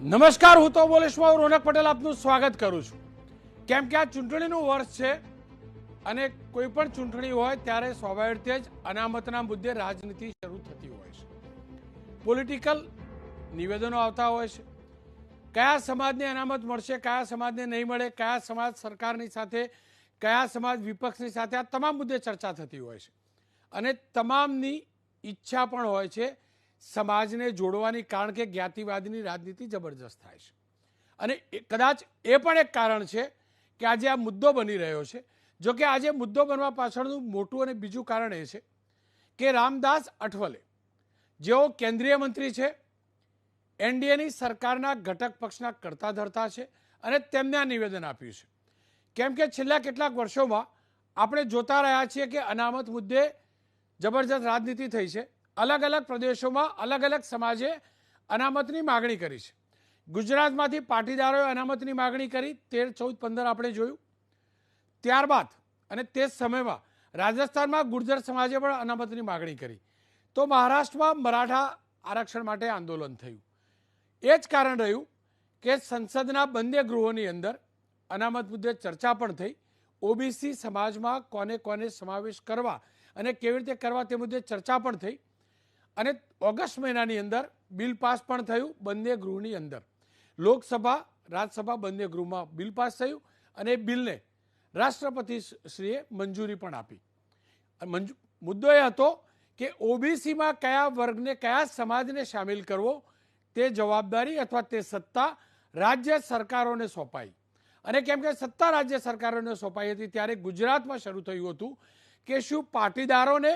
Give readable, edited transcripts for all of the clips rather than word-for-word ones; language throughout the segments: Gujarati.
નમસ્કાર, હું તો બોલેશમાં રોનક પટેલ આપનું સ્વાગત કરું છું. કેમ કે આ ચૂંટણીનું વર્ષ છે અને કોઈ પણ ચૂંટણી હોય ત્યારે સ્વાભાવિક રીતે જ અનામતના મુદ્દે રાજનીતિ શરૂ થતી હોય છે. પોલિટિકલ નિવેદનો આવતા હોય છે. કયા સમાજને અનામત મળશે, કયા સમાજને નહીં મળે, કયા સમાજ સરકારની સાથે, કયા સમાજ વિપક્ષની સાથે, આ તમામ મુદ્દે ચર્ચા થતી હોય છે. અને તમામની ઈચ્છા પણ હોય છે સમાજને જોડવાની, કારણ કે જ્ઞાતિવાદની રાજનીતિ જબરજસ્ત થાય છે. અને કદાચ એ પણ એક કારણ છે કે આજે આ મુદ્દો બની રહ્યો છે. જો કે આજે મુદ્દો બનવા પાછળનું મોટું અને બીજું કારણ એ છે કે રામદાસ અઠવલે, જેઓ કેન્દ્રીય મંત્રી છે, એનડીએની સરકારના ઘટક પક્ષના કરતા ધરતા છે, અને તેમને આ નિવેદન આપ્યું છે. કેમ કે છેલ્લા કેટલાક વર્ષોમાં આપણે જોતા રહ્યા છીએ કે અનામત મુદ્દે જબરજસ્ત રાજનીતિ થઈ છે. અલગ અલગ પ્રદેશોમાં અલગ અલગ સમાજે અનામતની માગણી કરી છે. ગુજરાતમાંથી પાટીદારોએ અનામતની માગણી કરી, 13, 14, 15 આપણે જોયું. ત્યારબાદ અને તે જ સમયમાં રાજસ્થાનમાં ગુર્જર સમાજે પણ અનામતની માગણી કરી. તો મહારાષ્ટ્રમાં મરાઠા આરક્ષણ માટે આંદોલન થયું. એ જ કારણ રહ્યું કે સંસદના બંને ગૃહોની અંદર અનામત મુદ્દે ચર્ચા પણ થઈ. ઓબીસી સમાજમાં કોને કોને સમાવેશ કરવા અને કેવી રીતે કરવા તે મુદ્દે ચર્ચા પણ થઈ. અને ઓગસ્ટ મહિનાની અંદર બિલ પાસ પણ થયું બંને ગૃહની અંદર. લોકસભા રાજ્યસભા બંને ગૃહમાં બિલ પાસ થયું અને બિલને રાષ્ટ્રપતિશ્રીએ મંજૂરી પણ આપી. મુદ્દો એ હતો કે ઓબીસીમાં કયા વર્ગને, કયા સમાજને સામેલ કરવો, તે જવાબદારી અથવા તે સત્તા રાજ્ય સરકારોને સોંપાઈ. અને કેમ કે સત્તા રાજ્ય સરકારોને સોંપાઈ હતી ત્યારે ગુજરાતમાં શરૂ થયું હતું કે શું પાટીદારોને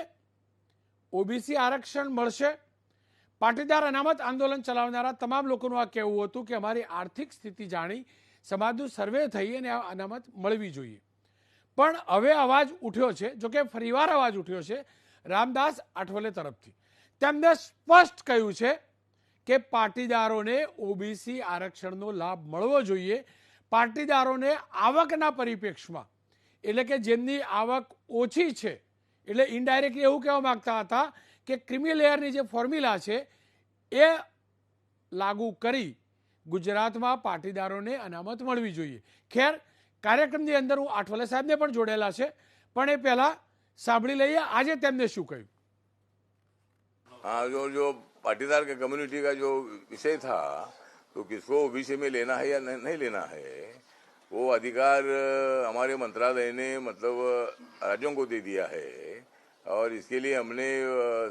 ઓબીસી આરક્ષણ મળશે. પાટીદાર અનામત આંદોલન ચલાવનારા તમામ લોકોનું આ કહેવું હતું કે અમારી આર્થિક સ્થિતિ જાણી સમાજનું સર્વે થઈ અને આ અનામત મળવી જોઈએ. પણ હવે અવાજ ઉઠ્યો છે, જોકે ફરીવાર અવાજ ઉઠ્યો છે રામદાસ આઠવલે તરફથી. તેમને સ્પષ્ટ કહ્યું છે કે પાટીદારોને ઓબીસી આરક્ષણનો લાભ મળવો જોઈએ. પાટીદારોને આવકના પરિપ્રેક્ષમાં, એટલે કે જેમની આવક ઓછી છે, એટલે ઇનડાયરેક્ટલી એવું કહેવા માગતા હતા કે ક્રિમી લેયરની જે ફોર્મ્યુલા છે એ લાગુ કરી ગુજરાતમાં પાટીદારોને અનામત મળવી જોઈએ. ખેર, કાર્યક્રમની અંદર હું આઠવલે સાહેબને પણ જોડેલા છે, પણ એ પહેલા સાંભળી લઈએ આજે તેમને શું કહ્યું. हाँ, जो पाटीदार के कम्युनिटी का जो विषय था, तो किसको ओबीसी में लेना है या नहीं लेना है, वो अधिकार हमारे मंत्रालय ने मतलब राज्यों को दे दिया है. और इसके लिए हमने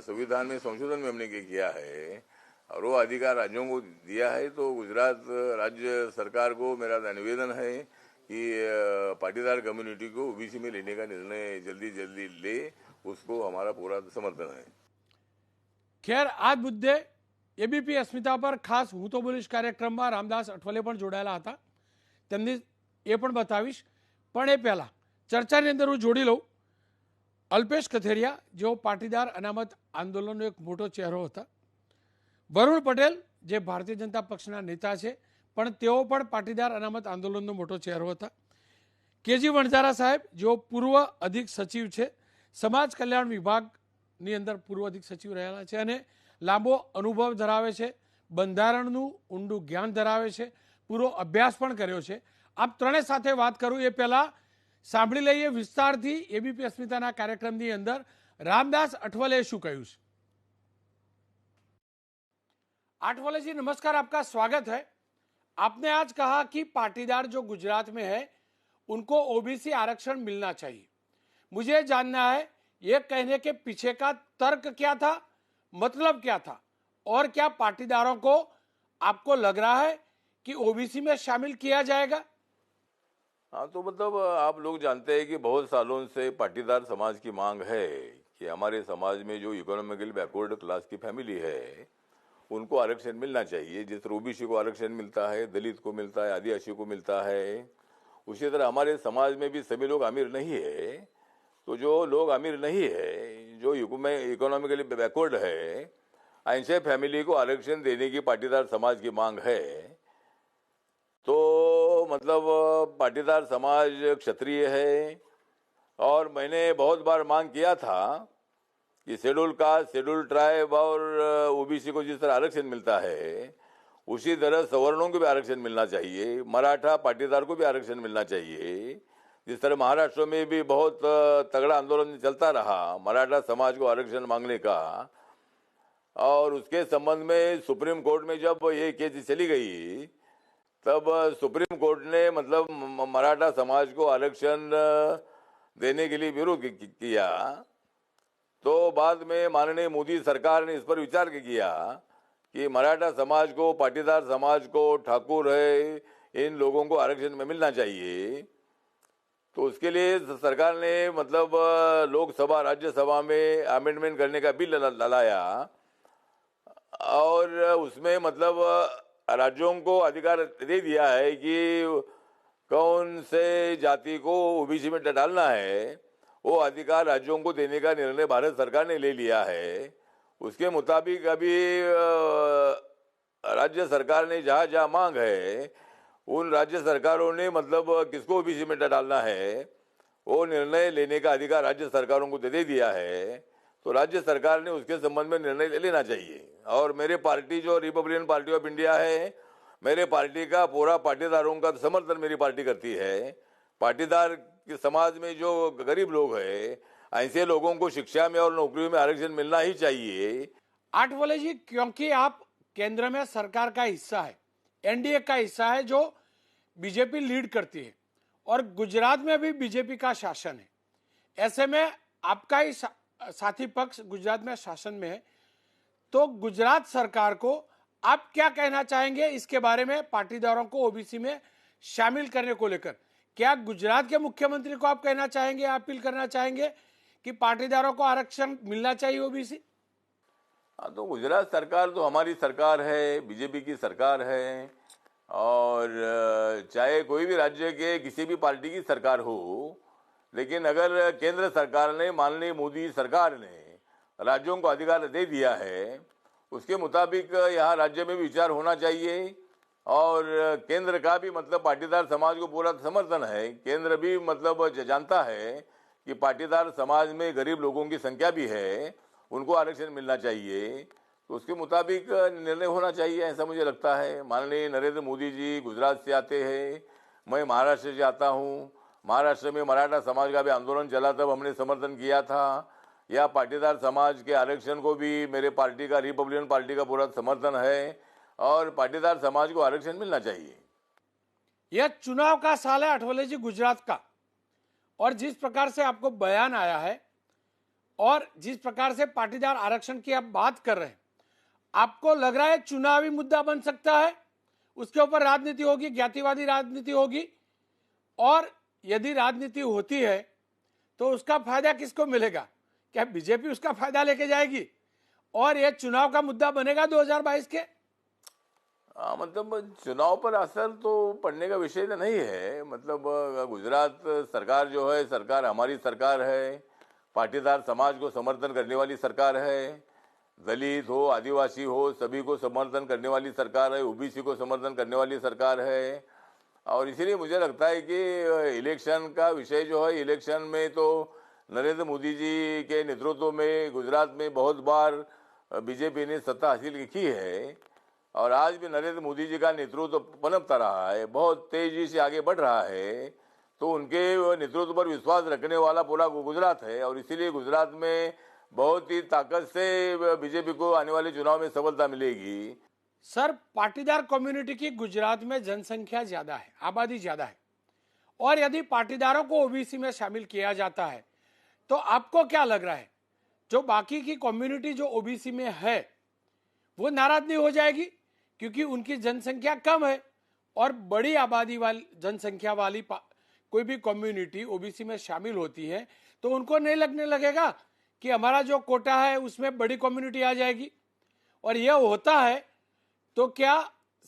संविधान में संशोधन में हमने किया है और वो अधिकार राज्यों को दिया है. तो गुजरात राज्य सरकार को मेरा निवेदन है कि पाटीदार कम्युनिटी को ओबीसी में लेने का निर्णय जल्दी जल्दी ले, उसको हमारा पूरा समर्थन है. ખેર, આ મુદ્દે એબીપી અસ્મિતા પર ખાસ હું તો બોલીશ કાર્યક્રમમાં રામદાસ અઠવલે પણ જોડાયેલા હતા. તેમની એ પણ બતાવીશ. પણ એ પહેલાં ચર્ચાની અંદર હું જોડી લઉં અલ્પેશ કથેરિયા, જેઓ પાટીદાર અનામત આંદોલનનો એક મોટો ચહેરો હતા. વરુણ પટેલ, જે ભારતીય જનતા પક્ષના નેતા છે, પણ તેઓ પણ પાટીદાર અનામત આંદોલનનો મોટો ચહેરો હતા. કેજી વણઝારા સાહેબ, જેઓ પૂર્વ અધિક સચિવ છે, સમાજ કલ્યાણ વિભાગની અંદર પૂર્વ અધિક સચિવ રહેલા છે અને લાંબો અનુભવ ધરાવે છે, બંધારણનું ઊંડું જ્ઞાન ધરાવે છે, પૂરો અભ્યાસ પણ કર્યો છે. આપ ત્રણેય સાથે વાત કરું એ પહેલાં સાંભળી લઈએ વિસ્તારથી એબીપી અસ્મિતાના કાર્યક્રમની અંદર रामदास अठवले शू कहूं. आठवले जी नमस्कार, आपका स्वागत है. आपने आज कहा कि पाटीदार जो गुजरात में है उनको ओबीसी आरक्षण मिलना चाहिए. मुझे जानना है ये कहने के पीछे का तर्क क्या था, मतलब क्या था, और क्या पाटीदारों को आपको लग रहा है कि ओबीसी में शामिल किया जाएगा? हाँ, तो मतलब आप लोग जानते हैं कि बहुत सालों से पाटीदार समाज की मांग है कि हमारे समाज में जो इकोनॉमिकली बैकवर्ड क्लास की फैमिली है उनको आरक्षण मिलना चाहिए. जिस तरह ओबीसी को आरक्षण मिलता है, दलित को मिलता है, आदिवासी को मिलता है, उसी तरह हमारे समाज में भी सभी लोग अमीर नहीं है. तो जो लोग अमीर नहीं है, जो इकोनॉमिकली बैकवर्ड है, ऐसे फैमिली को आरक्षण देने की पाटीदार समाज की मांग है. तो मतलब पाटीदार समाज क्षत्रिय है और मैंने बहुत बार मांग किया था कि शेड्यूल कास्ट, शेड्यूल ट्राइब और ओबीसी को जिस तरह आरक्षण मिलता है उसी तरह सवर्णों को भी आरक्षण मिलना चाहिए, मराठा पाटीदार को भी आरक्षण मिलना चाहिए। जिस तरह महाराष्ट्र में भी बहुत तगड़ा आंदोलन चलता रहा मराठा समाज को आरक्षण मांगने का, और उसके संबंध में सुप्रीम कोर्ट में जब ये केस चली गई तब सुप्रीम कोर्ट ने मतलब मराठा समाज को आरक्षण देने के लिए विरोध किया। तो बाद में माननीय मोदी सरकार ने इस पर विचार किया कि मराठा समाज को, पाटीदार समाज को, ठाकुर है, इन लोगों को आरक्षण में मिलना चाहिए। तो उसके लिए सरकार ने मतलब लोकसभा राज्यसभा में अमेंडमेंट करने का बिल लाया, और उसमें मतलब राज्यों को अधिकार दे दिया है कि कौन से जाति को ओबीसी में डालना है, वो अधिकार राज्यों को देने का निर्णय भारत सरकार ने ले लिया है। उसके मुताबिक अभी राज्य सरकार ने जहां जहां मांग है उन राज्य सरकारों ने मतलब किसको ओबीसी में डालना है वो निर्णय लेने का अधिकार राज्य सरकारों को दे दिया है। तो राज्य सरकार ने उसके संबंध में निर्णय ले लेना चाहिए। और मेरे पार्टी जो रिपब्लिकन पार्टी ऑफ इंडिया है, मेरे पार्टी का पूरा पाटीदारों का समर्थन मेरी पार्टी करती है। पाटीदार के समाज में जो गरीब लोग हैं, ऐसे लोगों को शिक्षा में और नौकरियों में आरक्षण मिलना ही चाहिए। आठवले जी, क्योंकि आप केंद्र में सरकार का हिस्सा है, एनडीए का हिस्सा है जो बीजेपी लीड करती है, और गुजरात में भी बीजेपी का शासन है। ऐसे में आपका ही साथी पक्ष गुजरात में शासन में है, तो गुजरात सरकार को आप क्या कहना चाहेंगे इसके बारे में, पाटीदारों को ओबीसी में शामिल करने को लेकर? क्या गुजरात के मुख्यमंत्री को आप कहना चाहेंगे, अपील करना चाहेंगे कि पाटीदारों को आरक्षण मिलना चाहिए ओबीसी? हाँ, तो गुजरात सरकार तो हमारी सरकार है, बीजेपी की सरकार है, और चाहे कोई भी राज्य के किसी भी पार्टी की सरकार हो, लेकिन अगर केंद्र सरकार ने, माननीय मोदी सरकार ने राज्यों को अधिकार दे दिया है, उसके मुताबिक यहाँ राज्य में भी विचार होना चाहिए। और केंद्र का भी मतलब पाटीदार समाज को पूरा समर्थन है। केंद्र भी मतलब जानता है कि पाटीदार समाज में गरीब लोगों की संख्या भी है, उनको आरक्षण मिलना चाहिए। तो उसके मुताबिक निर्णय होना चाहिए, ऐसा मुझे लगता है। माननीय नरेंद्र मोदी जी गुजरात से आते हैं, मैं महाराष्ट्र से आता हूँ। महाराष्ट्र में मराठा समाज का भी आंदोलन चला, तब हमने समर्थन किया था। या पाटीदार समाज के आरक्षण को भी मेरे पार्टी का, रिपब्लिकन पार्टी का पूरा समर्थन है, और पाटीदार समाज को आरक्षण मिलना चाहिए। यह चुनाव का साल है आठवले जी गुजरात का, और जिस प्रकार से आपको बयान आया है और जिस प्रकार से पाटीदार आरक्षण की आप बात कर रहे हैं, आपको लग रहा है चुनावी मुद्दा बन सकता है, उसके ऊपर राजनीति होगी, ज्ञातिवादी राजनीति होगी, और यदि राजनीति होती है तो उसका फायदा किसको मिलेगा? क्या बीजेपी उसका फायदा लेके जाएगी और यह चुनाव का मुद्दा बनेगा 2022 के? मतलब चुनाव पर असर तो पड़ने का विषय नहीं है। मतलब गुजरात सरकार जो है, सरकार हमारी सरकार है, पाटीदार समाज को समर्थन करने वाली सरकार है, दलित हो, आदिवासी हो, सभी को समर्थन करने वाली सरकार है, ओबीसी को समर्थन करने वाली सरकार है। और इसीलिए मुझे लगता है कि इलेक्शन का विषय जो है, इलेक्शन में तो नरेंद्र मोदी जी के नेतृत्व में गुजरात में बहुत बार बीजेपी ने सत्ता हासिल की है, और आज भी नरेंद्र मोदी जी का नेतृत्व पनपता रहा है, बहुत तेजी से आगे बढ़ रहा है। तो उनके नेतृत्व पर विश्वास रखने वाला पूरा गुजरात है, और इसीलिए गुजरात में बहुत ही ताकत से बीजेपी को आने वाले चुनाव में सफलता मिलेगी। सर, पाटीदार कम्युनिटी की गुजरात में जनसंख्या ज्यादा है, आबादी ज्यादा है, और यदि पाटीदारों को ओबीसी में शामिल किया जाता है तो आपको क्या लग रहा है, जो बाकी की कम्युनिटी जो ओबीसी में है वो नाराज नहीं हो जाएगी? क्योंकि उनकी जनसंख्या कम है, और बड़ी आबादी वाली जनसंख्या वाली कोई भी कम्युनिटी ओबीसी में शामिल होती है तो उनको नहीं लगने लगेगा कि हमारा जो कोटा है उसमें बड़ी कम्युनिटी आ जाएगी? और यह होता है तो क्या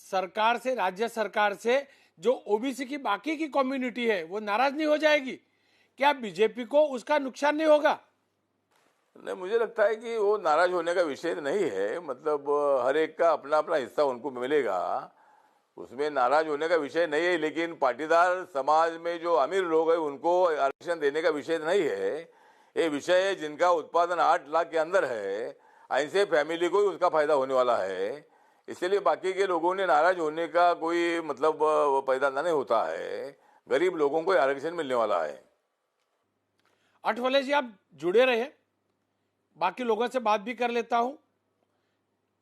सरकार से, राज्य सरकार से जो ओबीसी की बाकी की कम्युनिटी है वो नाराज नहीं हो जाएगी? क्या बीजेपी को उसका नुकसान नहीं होगा? नहीं, मुझे लगता है कि वो नाराज होने का विषय नहीं है। मतलब हर एक का अपना अपना हिस्सा उनको मिलेगा, उसमें नाराज होने का विषय नहीं है। लेकिन पाटीदार समाज में जो अमीर लोग हैं उनको आरक्षण देने का विषय नहीं है। ये विषय है जिनका उत्पादन 8 लाख के अंदर है, ऐसे फैमिली को ही उसका फायदा होने वाला है। इसलिए बाकी के लोगों ने नाराज होने का कोई मतलब पैदा नहीं होता है। गरीब लोगों को आरक्षण मिलने वाला है। अठवले जी, आप जुड़े रहे, बाकी लोगों से बात भी कर लेता हूं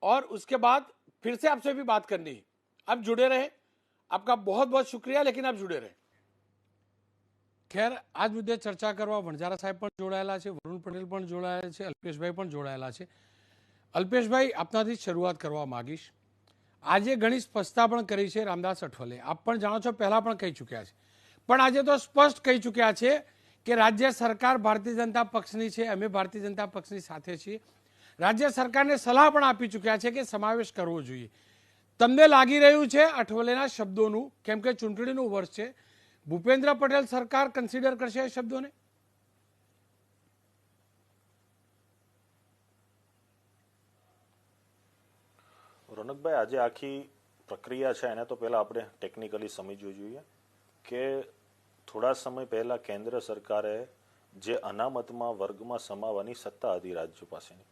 और उसके बाद फिर से आपसे भी बात करनी है। आप जुड़े रहे, आपका बहुत बहुत शुक्रिया, लेकिन आप जुड़े रहे। ખેર, આજ મુદ્દે ચર્ચા કરવા વણઝારા સાહેબ પણ જોડાયેલા છે, વરુણ પટેલ પણ જોડાયેલા છે, અલ્પેશભાઈ પણ જોડાયેલા છે। અલ્પેશભાઈ, આપનાથી શરૂઆત કરવા માંગીશ। આજે ઘણી સ્પષ્ટતા પણ કરી છે રામદાસ અઠવલે, આપ પણ જાણો છો, પહેલા પણ કહી ચૂક્યા છે, પણ આજે તો સ્પષ્ટ કહી ચૂક્યા છે કે રાજ્ય સરકાર ભારતીય જનતા પક્ષની છે, અમે ભારતીય જનતા પક્ષની સાથે છીએ। રાજ્ય સરકારને સલાહ પણ આપી ચૂક્યા છે કે સમાવેશ કરવો જોઈએ। તમને લાગી રહ્યું છે અઠવલેના શબ્દોનું, કેમ કે ચૂંટણીનું વર્ષ છે, ભૂપેન્દ્ર પટેલ સરકાર કન્સિડર કરશે એ શબ્દોને? રોનકભાઈ, આજે આખી પ્રક્રિયા છે એને તો પહેલા આપણે ટેકનિકલી સમજવું જોઈએ કે થોડા સમય પહેલા કેન્દ્ર સરકારે જે અનામતમાં વર્ગમાં સમાવવાની સત્તા હતી રાજ્ય પાસેની,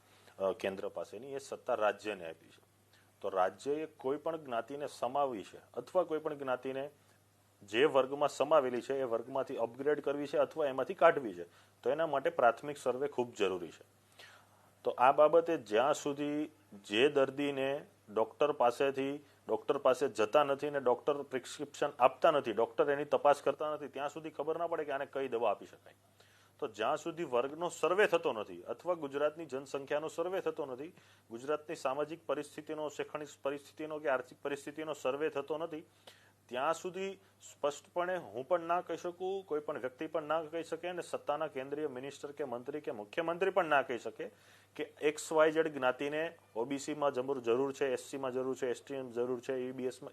કેન્દ્ર પાસેની, એ સત્તા રાજ્યને આપી છે। તો રાજ્યએ કોઈ પણ જ્ઞાતિને સમાવવી છે અથવા કોઈ પણ જ્ઞાતિને જે વર્ગમાં સમાવેલી છે એ વર્ગમાંથી અપગ્રેડ કરવી છે અથવા એમાંથી કાઢવી છે, તો એના માટે પ્રાથમિક સર્વે ખૂબ જરૂરી છે। તો આ બાબતે જ્યાં સુધી જે દર્દીને ડોક્ટર પાસે જતા નથી ને ડોક્ટર પ્રિસ્ક્રિપ્શન આપતા નથી, ડોક્ટર એની તપાસ કરતા નથી, ત્યાં સુધી ખબર ના પડે કે આને કઈ દવા આપી શકાય। તો જ્યાં સુધી વર્ગનો સર્વે થતો નથી અથવા ગુજરાતની જનસંખ્યાનો સર્વે થતો નથી, ગુજરાતની સામાજિક પરિસ્થિતિનો, શૈક્ષણિક પરિસ્થિતિનો કે આર્થિક પરિસ્થિતિનો સર્વે થતો નથી, ત્યાં સુધી સ્પષ્ટપણે હું પણ ના કહી શકું, કોઈ પણ વ્યક્તિ પણ ના કહી શકે અને સત્તાના કેન્દ્રીય મિનિસ્ટર કે મંત્રી કે મુખ્યમંત્રી પણ ના કહી શકે કે XYZ જ્ઞાતિને ઓબીસીમાં જરૂર છે, એસસીમાં જરૂર છે, એસટીમાં જરૂર છે,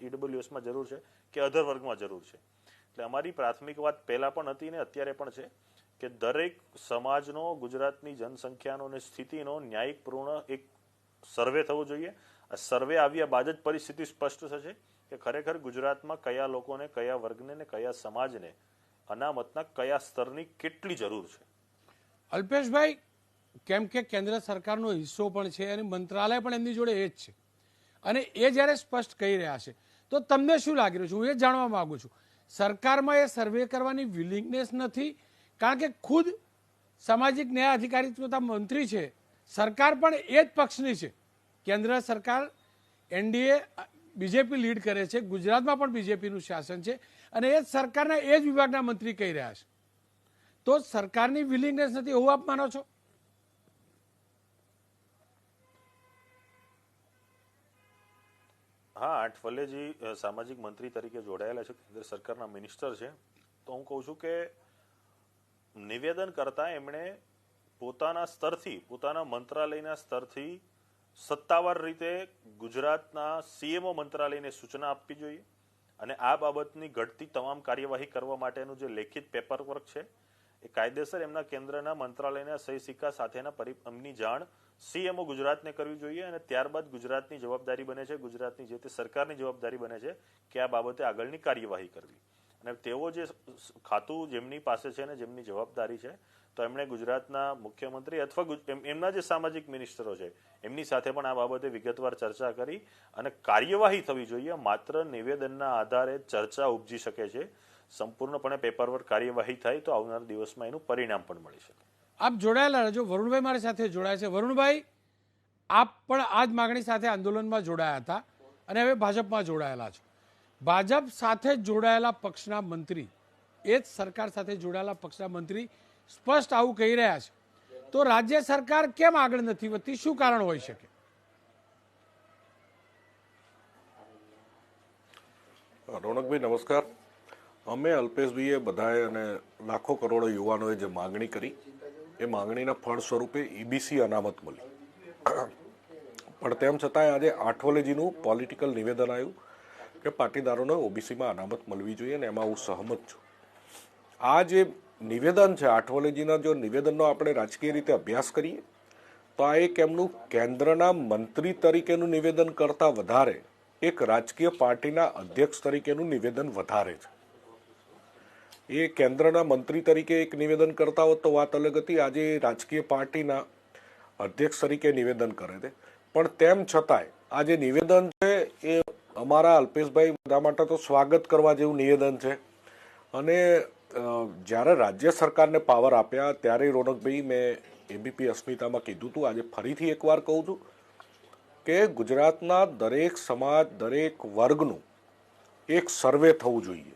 ઈડબ્લ્યુએસમાં જરૂર છે કે અધર વર્ગમાં જરૂર છે। એટલે અમારી પ્રાથમિક વાત પહેલા પણ હતી ને અત્યારે પણ છે કે દરેક સમાજનો, ગુજરાતની જનસંખ્યાનો અને સ્થિતિનો ન્યાયિકપૂર્ણ એક સર્વે થવો જોઈએ। આ સર્વે આવ્યા બાદ જ પરિસ્થિતિ સ્પષ્ટ થશે કે ખરેખર ગુજરાતમાં કયા લોકોને, કયા વર્ગને ને કયા સમાજને અનામતના કયા સ્તરની કેટલી જરૂર છે। અલ્પેશભાઈ, કેમ કે કેન્દ્ર સરકારનો હિસ્સો પણ છે અને મંત્રાલય પણ એમની જોડે એ જ છે, અને એ જ્યારે સ્પષ્ટ કહી રહ્યા છે, તો તમને શું લાગી રહ્યું છે? હું એ જાણવા માંગુ છું, સરકારમાં એ સર્વે કરવાની વિલિંગનેસ નથી? કારણ કે ખુદ સામાજિક ન્યાય અધિકારી મંત્રી છે, સરકાર પણ એ જ પક્ષની છે, કેન્દ્ર સરકાર એનડીએ બીજેપી લીડ કરે છે, ગુજરાતમાં પણ બીજેપીનું શાસન છે, અને એ જ સરકારના એ જ વિભાગના મંત્રી કહી રહ્યા છે, તો સરકારની વિલિંગનેસ નથી એવું આપ માનો છો? હા, અઠવલેજી સામાજિક મંત્રી તરીકે જોડાયેલા છે, કેન્દ્ર સરકારના મિનિસ્ટર છે, તો હું કહું છું કે નિવેદન કરતા એમણે પોતાના સ્તરથી, પોતાના મંત્રાલયના સ્તરથી સત્તાવાર રીતે ગુજરાતના સીએમઓ મંત્રાલયને સૂચના આપવી જોઈએ અને આ બાબતની ઘટતી તમામ કાર્યવાહી કરવા માટેનું જે લેખિત પેપર વર્ક છે એ કાયદેસર એમના કેન્દ્રના મંત્રાલયના સહી સિક્કા સાથેના એમની જાણ સીએમઓ ગુજરાતને કરવી જોઈએ અને ત્યારબાદ ગુજરાતની જવાબદારી બને છે, ગુજરાતની જે તે સરકારની જવાબદારી બને છે કે આ બાબતે આગળની કાર્યવાહી કરવી। અને તેઓ જે ખાતું જેમની પાસે છે ને જેમની જવાબદારી છે, તો એમણે ગુજરાતના મુખ્યમંત્રી અથવા એમના જે સામાજિક મિનિસ્ટરો છે એમની સાથે પણ આ બાબતે વિગતવાર ચર્ચા કરી અને કાર્યવાહી થવી જોઈએ। માત્ર નિવેદનના આધારે ચર્ચા ઉપજી શકે છે, સંપૂર્ણપણે પેપરવર્ક કાર્યવાહી થાય તો આવનાર દિવસમાં એનું પરિણામ પણ મળી શકે। આપ જોડાયેલા રહેજો। વરુણભાઈ મારી સાથે જોડાય છે। વરુણભાઈ, આપ પણ આ જ માગણી સાથે આંદોલનમાં જોડાયા હતા અને હવે ભાજપમાં જોડાયેલા છો। ભાજપ સાથે જોડાયેલા પક્ષના મંત્રી, એ જ સરકાર સાથે જોડાયેલા પક્ષના મંત્રી સ્પષ્ટ આવું કહી રહ્યા છે, તો રાજ્ય સરકાર કેમ આગળ નથી વધતી? શું કારણ હોઈ શકે? રોનકભાઈ નમસ્કાર। અમે અલ્પેશભાઈએ બધાએ અને લાખો કરોડો યુવાનોએ જે માગણી કરી એ માગણીના ફળ સ્વરૂપે ઈબીસી અનામત મળી, પણ તેમ છતાંય આજે આઠવલેજીનું પોલિટિકલ નિવેદન આવ્યું કે પાટીદારોને ઓબીસીમાં અનામત મળવી જોઈએ અને એમાં હું સહમત છું। આ જે નિવેદન છે આઠવલેજીના, જો નિવેદનનો આપણે રાજકીય રીતે અભ્યાસ કરીએ તો આ એક એમનું કેન્દ્રના મંત્રી તરીકેનું નિવેદન કરતાં વધારે એક રાજકીય પાર્ટીના અધ્યક્ષ તરીકેનું નિવેદન વધારે છે। એ કેન્દ્રના મંત્રી તરીકે એક નિવેદન કરતા હોત તો વાત અલગ હતી, આજે રાજકીય પાર્ટીના અધ્યક્ષ તરીકે નિવેદન કરે છે, પણ તેમ છતાંય આ જે નિવેદન છે એ અમારા અલ્પેશભાઈ બધા માટે તો સ્વાગત કરવા જેવું નિવેદન છે. અને જ્યારે રાજ્ય સરકારને પાવર આપ્યા ત્યારે રોનકભાઈ મેં એબીપી અસ્મિતામાં કીધું હતું, આજે ફરીથી એકવાર કહું છું કે ગુજરાતના દરેક સમાજ, દરેક વર્ગનું એક સર્વે થવું જોઈએ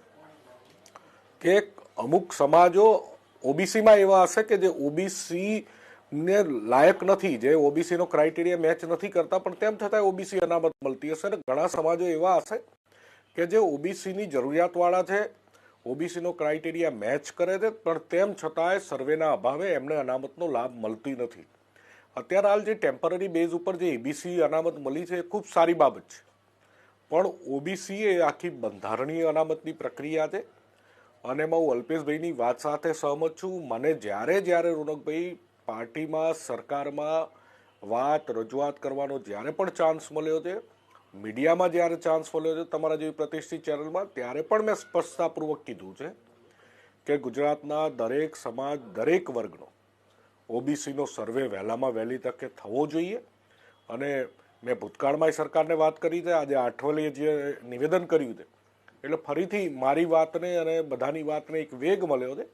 કે અમુક સમાજો ઓબીસીમાં એવા હશે કે જે ઓબીસી ને લાયક નથી, જે ઓબીસી નો ક્રાઇટેરિયા મેચ નથી કરતા, પણ તેમ છતાં ઓબીસી અનામત મળતી હશે. અને ઘણા સમાજો એવા હશે કે જે ઓબીસીની જરૂરિયાતવાળા છે, ઓબીસી નો ક્રાઇટેરિયા મેચ કરે છે, પણ તેમ છતાંય સર્વેના અભાવે એમને અનામતનો લાભ મળતી નથી. અત્યારે હાલ જે ટેમ્પરરી બેઝ ઉપર જે એબીસી અનામત મળી છે એ ખૂબ સારી બાબત છે, પણ ઓબીસી એ આખી બંધારણીય અનામતની પ્રક્રિયા છે. અને એમાં હું અલ્પેશભાઈની વાત સાથે સહમત છું. મને જ્યારે રોનકભાઈ પાર્ટીમાં, સરકારમાં વાત રજૂઆત કરવાનો જ્યારે પણ ચાન્સ મળ્યો છે, મીડિયામાં જ્યારે ચાન્સ મળ્યો છે, તમારા જેવી પ્રતિષ્ઠિત ચેનલમાં, ત્યારે પણ મેં સ્પષ્ટતાપૂર્વક કીધું છે કે ગુજરાતના દરેક સમાજ, દરેક વર્ગનો ઓબીસીનો સર્વે વહેલામાં વહેલી તકે થવો જોઈએ. અને મેં ભૂતકાળમાં સરકારને વાત કરી છે, આજે આઠવલેએ જે નિવેદન કર્યું છે, એટલે ફરીથી મારી વાતને અને બધાની વાતને એક વેગ મળ્યો છે.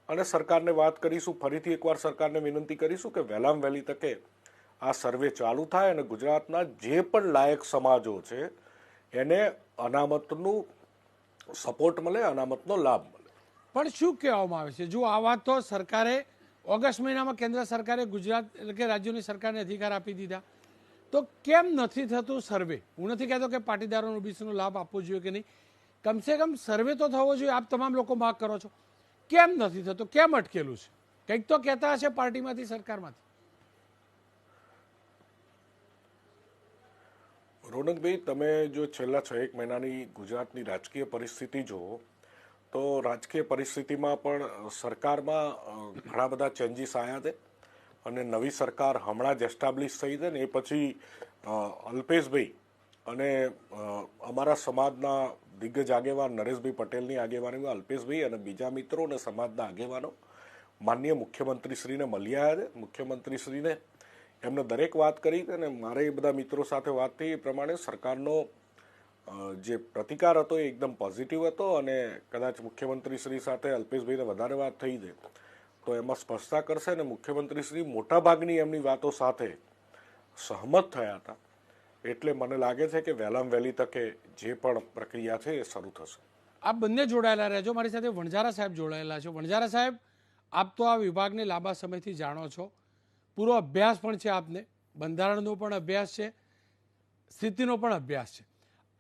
અને સરકારને વાત કરીશું, ફરીથી એકવાર સરકારને વિનંતી કરીશું કે વહેલામાં વહેલી તકે આ સર્વે ચાલુ થાય અને ગુજરાતના જે પણ લાયક સમાજો છે એને અનામતનું સપોર્ટ મળે, અનામતનો લાભ મળે. પણ શું કહેવામાં આવે છે? જો આ વાત તો સરકારે ઓગસ્ટ મહિનામાં કેન્દ્ર સરકારે ગુજરાત એટલે કે રાજ્યોની સરકારને અધિકાર આપી દીધા, તો કેમ નથી થતું સર્વે? હું નથી કહેતો કે પાટીદારોને ઓબીસીનો લાભ આપવો જોઈએ કે નહીં, કમસે કમ સર્વે તો થવો જોઈએ. આપ તમામ લોકો માગ કરો છો, કેમ નથી થતો? કેમ અટકેલું છે? કંઈક તો કહેતા હશે પાર્ટીમાંથી, સરકારમાંથી. રોનકભાઈ, તમે જો છેલ્લા 6-1 મહિનાની ગુજરાતની રાજકીય પરિસ્થિતિ જુઓ તો રાજકીય પરિસ્થિતિમાં પણ સરકારમાં ઘણા બધા ચેન્જીસ આવ્યા છે. અને નવી સરકાર હમણાં જ એસ્ટાબ્લિશ થઈ છે ને એ પછી અલ્પેશભાઈ અને અમારા સમાજના દિગ્ગજ આગેવાન નરેશભાઈ પટેલની આગેવાનીમાં અલ્પેશભાઈ અને બીજા મિત્રો અને સમાજના આગેવાનો માનનીય મુખ્યમંત્રીશ્રીને મળી આવ્યા છે. મુખ્યમંત્રીશ્રીને એમને દરેક વાત કરી અને મારે એ બધા મિત્રો સાથે વાત થઈ એ પ્રમાણે સરકારનો જે પ્રતિકાર હતો એ એકદમ પોઝિટિવ હતો. અને કદાચ મુખ્યમંત્રીશ્રી સાથે અલ્પેશભાઈને વધારે વાત થઈ છે તો એમાં સ્પષ્ટતા કરશે. અને મુખ્યમંત્રીશ્રી મોટાભાગની એમની વાતો સાથે સહમત થયા હતા. એટલે મને લાગે છે કે વહેલામાં વહેલી તકે જે પણ પ્રક્રિયા છે એ શરૂ થશે. આપ બંને જોડાયેલા રહેજો. મારી સાથે વણઝારા સાહેબ જોડાયેલા છો. વણઝારા સાહેબ, આપ તો આ વિભાગને લાંબા સમયથી જાણો છો, પૂરો અભ્યાસ પણ છે આપને, બંધારણનો પણ અભ્યાસ છે, સ્થિતિનો પણ અભ્યાસ છે.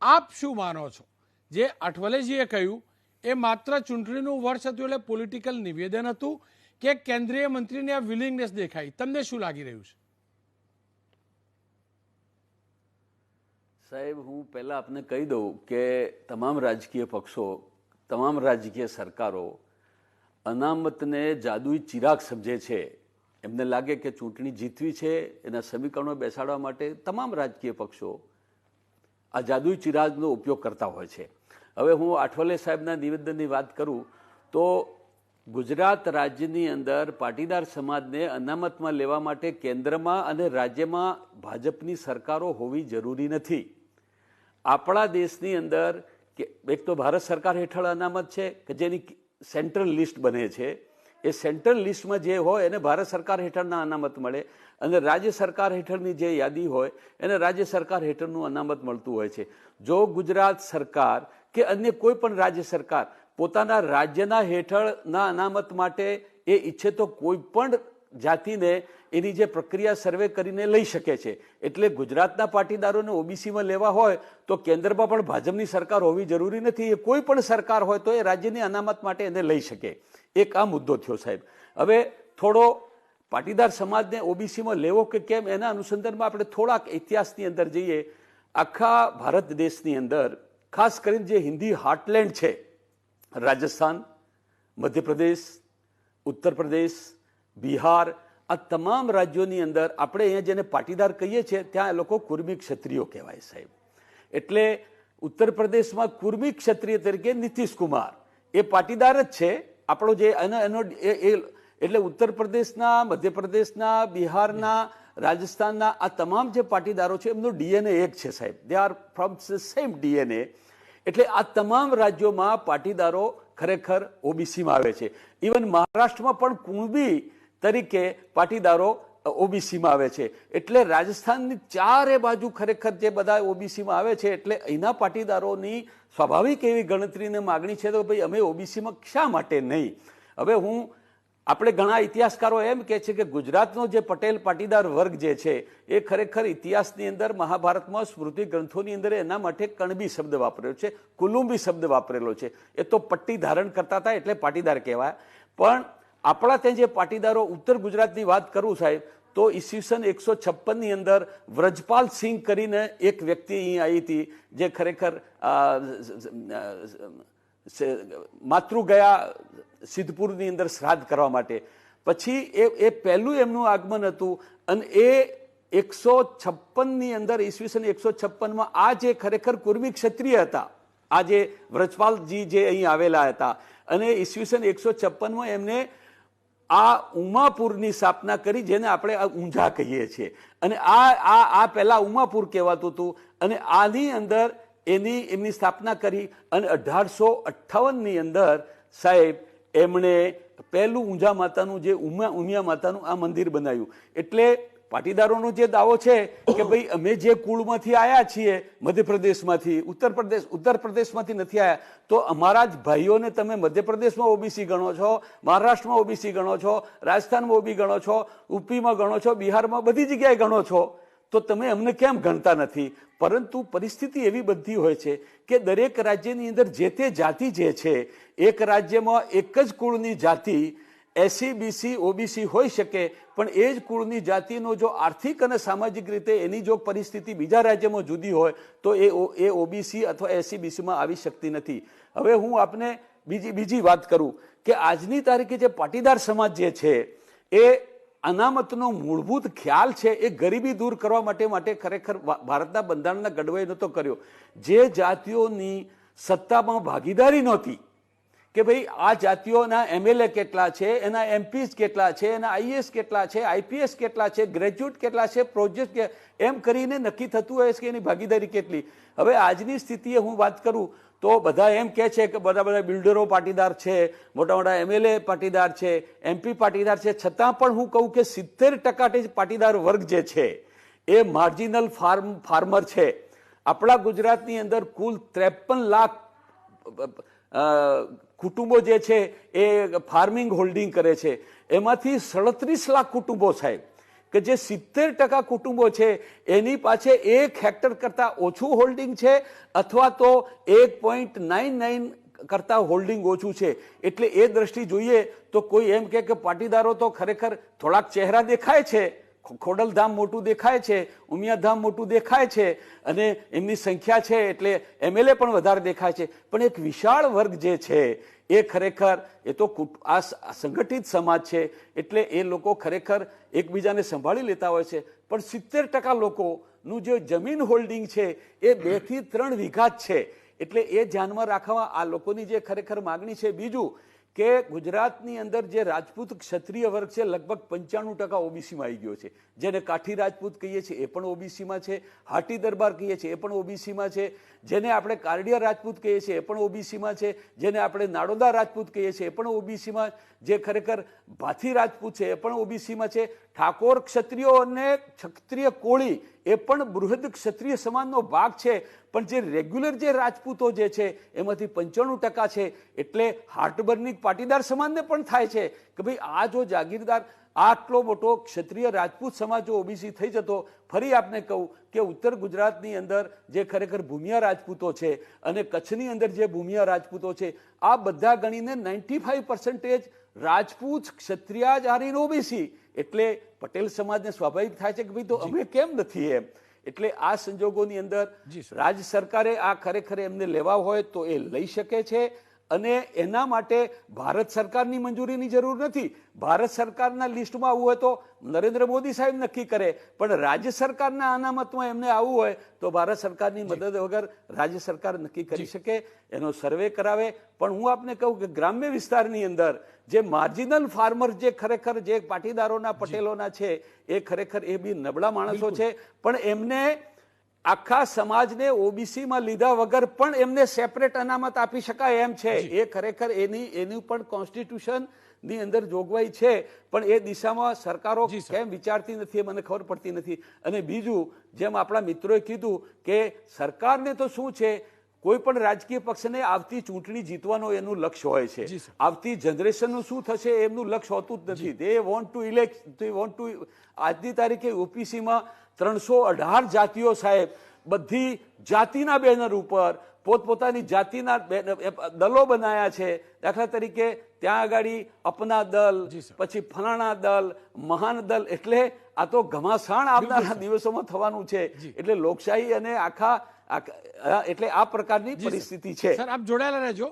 આપ શું માનો છો? જે આઠવલેજીએ કહ્યું એ માત્ર ચૂંટણીનું વર્ષ હતું એટલે પોલિટિકલ નિવેદન હતું કે કેન્દ્રીય મંત્રીને આ વિલિંગનેસ દેખાઈ? તમને શું લાગી રહ્યું છે? સાહેબ, હું પહેલાં આપને કહી દઉં કે તમામ રાજકીય પક્ષો, તમામ રાજકીય સરકારો અનામતને જાદુઈ ચિરાગ સમજે છે. એમને લાગે કે ચૂંટણી જીતવી છે, એના સમીકરણો બેસાડવા માટે તમામ રાજકીય પક્ષો આ જાદુઈ ચિરાગનો ઉપયોગ કરતા હોય છે. હવે હું આઠવલે સાહેબના નિવેદનની વાત કરું તો ગુજરાત રાજ્યની અંદર પાટીદાર સમાજને અનામતમાં લેવા માટે કેન્દ્રમાં અને રાજ્યમાં ભાજપની સરકારો હોવી જરૂરી નથી. આપણા દેશની અંદર એક તો ભારત સરકાર હેઠળ અનામત છે કે જેની સેન્ટ્રલ લિસ્ટ બને છે. એ સેન્ટ્રલ લિસ્ટમાં જે હોય એને ભારત સરકાર હેઠળના અનામત મળે, અને રાજ્ય સરકાર હેઠળની જે યાદી હોય એને રાજ્ય સરકાર હેઠળનું અનામત મળતું હોય છે. જો ગુજરાત સરકાર કે અન્ય કોઈ પણ રાજ્ય સરકાર પોતાના રાજ્યના હેઠળના અનામત માટે એ ઈચ્છે તો કોઈ પણ જાતિને એની જે પ્રક્રિયા સર્વે કરીને લઈ શકે છે. એટલે ગુજરાતના પાટીદારોને ઓબીસીમાં લેવા હોય તો કેન્દ્રમાં પણ ભાજપની સરકાર હોવી જરૂરી નથી. એ કોઈ પણ સરકાર હોય તો એ રાજ્યની અનામત માટે એને લઈ શકે. એક આ મુદ્દો થયો સાહેબ. હવે થોડો પાટીદાર સમાજને ઓબીસીમાં લેવો કે કેમ એના અનુસંધાનમાં આપણે થોડાક ઇતિહાસની અંદર જઈએ. આખા ભારત દેશની અંદર ખાસ કરીને જે હિન્દી હાર્ટલેન્ડ છે, રાજસ્થાન, મધ્યપ્રદેશ, ઉત્તર પ્રદેશ, બિહાર, આ તમામ રાજ્યોની અંદર આપણે અહીંયા જેને પાટીદાર કહીએ છીએ ત્યાં એ લોકો કુર્મી ક્ષત્રિયો કહેવાય સાહેબ. એટલે ઉત્તર પ્રદેશમાં કુર્મી ક્ષત્રિય તરીકે નીતિશ કુમાર એ પાટીદાર જ છે. આપણો જે એનો એટલે ઉત્તર પ્રદેશના, મધ્યપ્રદેશના, બિહારના, રાજસ્થાનના આ તમામ જે પાટીદારો છે એમનો ડીએનએ એક છે સાહેબ, they are from same DNA. એટલે આ તમામ રાજ્યોમાં પાટીદારો ખરેખર ઓબીસીમાં આવે છે. ઇવન મહારાષ્ટ્રમાં પણ કુણબી તરીકે પાટીદારો ઓબીસીમાં આવે છે. એટલે રાજસ્થાનની ચારે બાજુ ખરેખર જે બધા ઓબીસીમાં આવે છે, એટલે અહીંના પાટીદારોની સ્વાભાવિક એવી ગણતરીને માગણી છે તો ભાઈ અમે ઓબીસીમાં શા માટે નહીં. હવે આપણે ઘણા ઇતિહાસકારો એમ કહે છે કે ગુજરાતનો જે પટેલ પાટીદાર વર્ગ જે છે એ ખરેખર ઇતિહાસની અંદર મહાભારતમાં સ્મૃતિ ગ્રંથોની અંદર એના માટે કણબી શબ્દ વાપરેલો છે, કુલુંબી શબ્દ વાપરેલો છે. એ તો પટ્ટી ધારણ કરતા હતા એટલે પાટીદાર કહેવાય. પણ આપણા ત્યાં જે પાટીદારો ઉત્તર ગુજરાતની વાત કરું સાહેબ, તો ઈસવીસન 156ની અંદર વ્રજપાલ સિંહ કરીને એક વ્યક્તિ અહીં આવી હતી જે ખરેખર માતૃ ગયા સિદ્ધપુરની અંદર શ્રાદ્ધ કરવા માટે. પછી એ પહેલું એમનું આગમન હતું અને એ 156ની અંદર ઈસવીસન 156માં આ જે ખરેખર કુર્મી ક્ષત્રિય હતા, આ જે વ્રજપાલજી જે અહીં આવેલા હતા, અને ઈસવીસન 156માં એમને આ ઉમાપુરની સ્થાપના કરી, જેને આપણે ઊંઝા કહીએ છીએ. અને આ પહેલા ઉમાપુર કહેવાતું હતું અને આની અંદર એમની સ્થાપના કરી. અને 1858ની અંદર સાહેબ એમણે પહેલું ઊંઝા માતાનું જે ઉમિયા માતાનું આ મંદિર બનાવ્યું. એટલે પાટીદારોનો જે દાવો છે કે ભાઈ અમે જે કુળમાંથી આવ્યા છીએ મધ્યપ્રદેશમાંથી, ઉત્તર પ્રદેશમાંથી નથી આવ્યા, તો અમારા જ ભાઈઓને તમે મધ્યપ્રદેશમાં ઓબીસી ગણો છો, મહારાષ્ટ્રમાં ઓબીસી ગણો છો, રાજસ્થાનમાં ઓબી ગણો છો, યુપીમાં ગણો છો, બિહારમાં બધી જગ્યાએ ગણો છો, તો તમે અમને કેમ ગણતા નથી? પરંતુ પરિસ્થિતિ એવી બધી હોય છે કે દરેક રાજ્યની અંદર જે તે જાતિ જે છે, એક રાજ્યમાં એક જ કુળની જાતિ એસસી બીસી ઓબીસી હોઈ શકે, પણ એ જ કુળની જાતિનો જો આર્થિક અને સામાજિક રીતે એની જો પરિસ્થિતિ બીજા રાજ્યમાં જુદી હોય તો એ ઓબીસી અથવા એસસી બીસીમાં આવી શકતી નથી. હવે હું આપને બીજી વાત કરું કે આજની તારીખે જે પાટીદાર સમાજ જે છે એ અનામતનો મૂળભૂત ખ્યાલ છે એ ગરીબી દૂર કરવા માટે ખરેખર ભારતના બંધારણના ગડવાઈ નહોતો કર્યો. જે જાતિઓની સત્તામાં ભાગીદારી નહોતી કે ભાઈ આ જાતિઓના એમએલએ કેટલા છે, એના એમપીસ કેટલા છે, એના આઈએએસ કેટલા છે, આઈપીએસ કેટલા છે, ગ્રેજ્યુએટ કેટલા છે, પ્રોજેક્ટ એમ કરીને નક્કી થતું હોય છે કે એની ભાગીદારી કેટલી. હવે આજની સ્થિતિએ હું વાત કરું તો બધા એમ કહે છે કે બધા બિલ્ડરો પાટીદાર છે, મોટા એમએલએ પાટીદાર છે, એમપી પાટીદાર છે, છતાં પણ હું કહું કે 70% પાટીદાર વર્ગ જે છે એ માર્જિનલ ફાર્મર છે. આપણા ગુજરાતની અંદર કુલ 53 લાખ કુટુંબો જે છે એ ફાર્મિંગ હોલ્ડિંગ કરે છે. એમાંથી 37 લાખ કુટુંબો સાહેબ કે જે 70% કુટુંબો છે એની પાસે 1 હેક્ટર કરતા ઓછું હોલ્ડિંગ છે અથવા તો 1.99 કરતા હોલ્ડિંગ ઓછું છે. એટલે એ દ્રષ્ટિ જોઈએ તો કોઈ એમ કે પાટીદારો તો ખરેખર થોડાક ચહેરા દેખાય છે, ખોડલધામ મોટું દેખાય છે, ઉમિયાધામ મોટું દેખાય છે અને એમની સંખ્યા છે એટલે એમએલએ પણ વધારે દેખાય છે, પણ એક વિશાળ વર્ગ જે છે એ ખરેખર એ તો આ સંગઠિત સમાજ છે એટલે એ લોકો ખરેખર એકબીજાને સંભાળી લેતા હોય છે. પણ 70% લોકોનું જે જમીન હોલ્ડિંગ છે એ 2 થી 3 વીઘા જ છે. એટલે એ ધ્યાનમાં રાખવા આ લોકોની જે ખરેખર માગણી છે. બીજું કે ગુજરાતની અંદર જે રાજપૂત ક્ષત્રિય વર્ગ છે લગભગ 95% ઓબીસીમાં આવી ગયો છે. જેને કાઠી રાજપૂત કહીએ છીએ એ પણ ઓબીસીમાં છે, હાટી દરબાર કહીએ છીએ એ પણ ઓબીસીમાં છે, જેને આપણે કારડિયા રાજપૂત કહીએ છીએ એ પણ ઓબીસીમાં છે, જેને આપણે નાડોદા રાજપૂત કહીએ છીએ એ પણ ઓબીસીમાં, જે ખરેખર ભાથી રાજપૂત છે એ પણ ઓબીસીમાં છે, ઠાકોર ક્ષત્રિયો અને ક્ષત્રિય કોળી એ પણ બૃહદ ક્ષત્રિય સમાજનો ભાગ છે. પણ જે રેગ્યુલર જે રાજપૂતો જે છે એમાંથી 95% છે. એટલે હાર્ટબર્નિંગ પાટીદાર સમાજને પણ થાય છે કે ભાઈ આ જો જાગીરદાર આટલો મોટો ક્ષત્રિય રાજપૂત સમાજ જો ઓબીસી થઈ જતો. ફરી આપને કહું કે ઉત્તર ગુજરાતની અંદર જે ખરેખર ભૂમિયા રાજપૂતો છે અને કચ્છની અંદર જે ભૂમિયા રાજપૂતો છે આ બધા ગણીને 95% રાજપૂત ક્ષત્રિય જારીન ઓબીસી. એટલે પટેલ સમાજને સ્વાભાવિક થાય છે કે ભાઈ તો અમે કેમ નથી એમ. એટલે આ સંજોગોની અંદર રાજ્ય સરકારે આ ખરેખર એમને લેવા હોય તો એ લઈ શકે છે અને એના માટે ભારત સરકારની મંજૂરીની જરૂર નથી. ભારત સરકારના લિસ્ટમાં આવવું હોય તો નરેન્દ્ર મોદી સાહેબ નક્કી કરે, પણ રાજ્ય સરકારના અનામતમાં એમને આવવું હોય તો ભારત સરકારની મદદ વગર રાજ્ય સરકાર નક્કી કરી શકે, એનો સર્વે કરાવે. પણ હું આપને કહું કે ગ્રામ્ય વિસ્તારની અંદર જે માર્જિનલ ફાર્મર જે ખરેખર જે પાટીદારોના પટેલોના છે એ ખરેખર એ બી નબળા માણસો છે, પણ એમને આખા સમાજને ઓબીસીમાં લીધા વગર પણ એમને સેપરેટ અનામત આપી શકાય એમ છે. એ ખરેખર એની પણ કોન્સ્ટિટ્યુશન ની અંદર જોગવાઈ છે, પણ એ દિશામાં સરકારો કેમ વિચારતી નથી એ મને ખબર પડતી નથી. અને બીજું, જેમ આપણા મિત્રોએ કીધું કે સરકારને તો શું છે, કોઈ પણ રાજકીય પક્ષને આવતી ચૂંટણી જીતવાનો એનું લક્ષ્ય હોય છે. આવતી જનરેશનનું શું થશે એમનું લક્ષ્ય હોતું જ નથી. They want to elect, they want to. આજની તારીખે ઓપીસીમાં 318 જાતિઓ સાહેબ, બધી જાતિના બેનર ઉપર પોતપોતાની જાતિના દલો બનાયા છે. દાખલા તરીકે ત્યાં આગળ અપના દલ, પછી ફલાણા દલ, મહાન દલ, એટલે આ તો ઘમાસાણ આવનારા દિવસોમાં થવાનું છે. એટલે લોકશાહી અને આખા એટલે આ પ્રકારની પરિસ્થિતિ છે. સર, આપ જોડાયેલા રહેજો.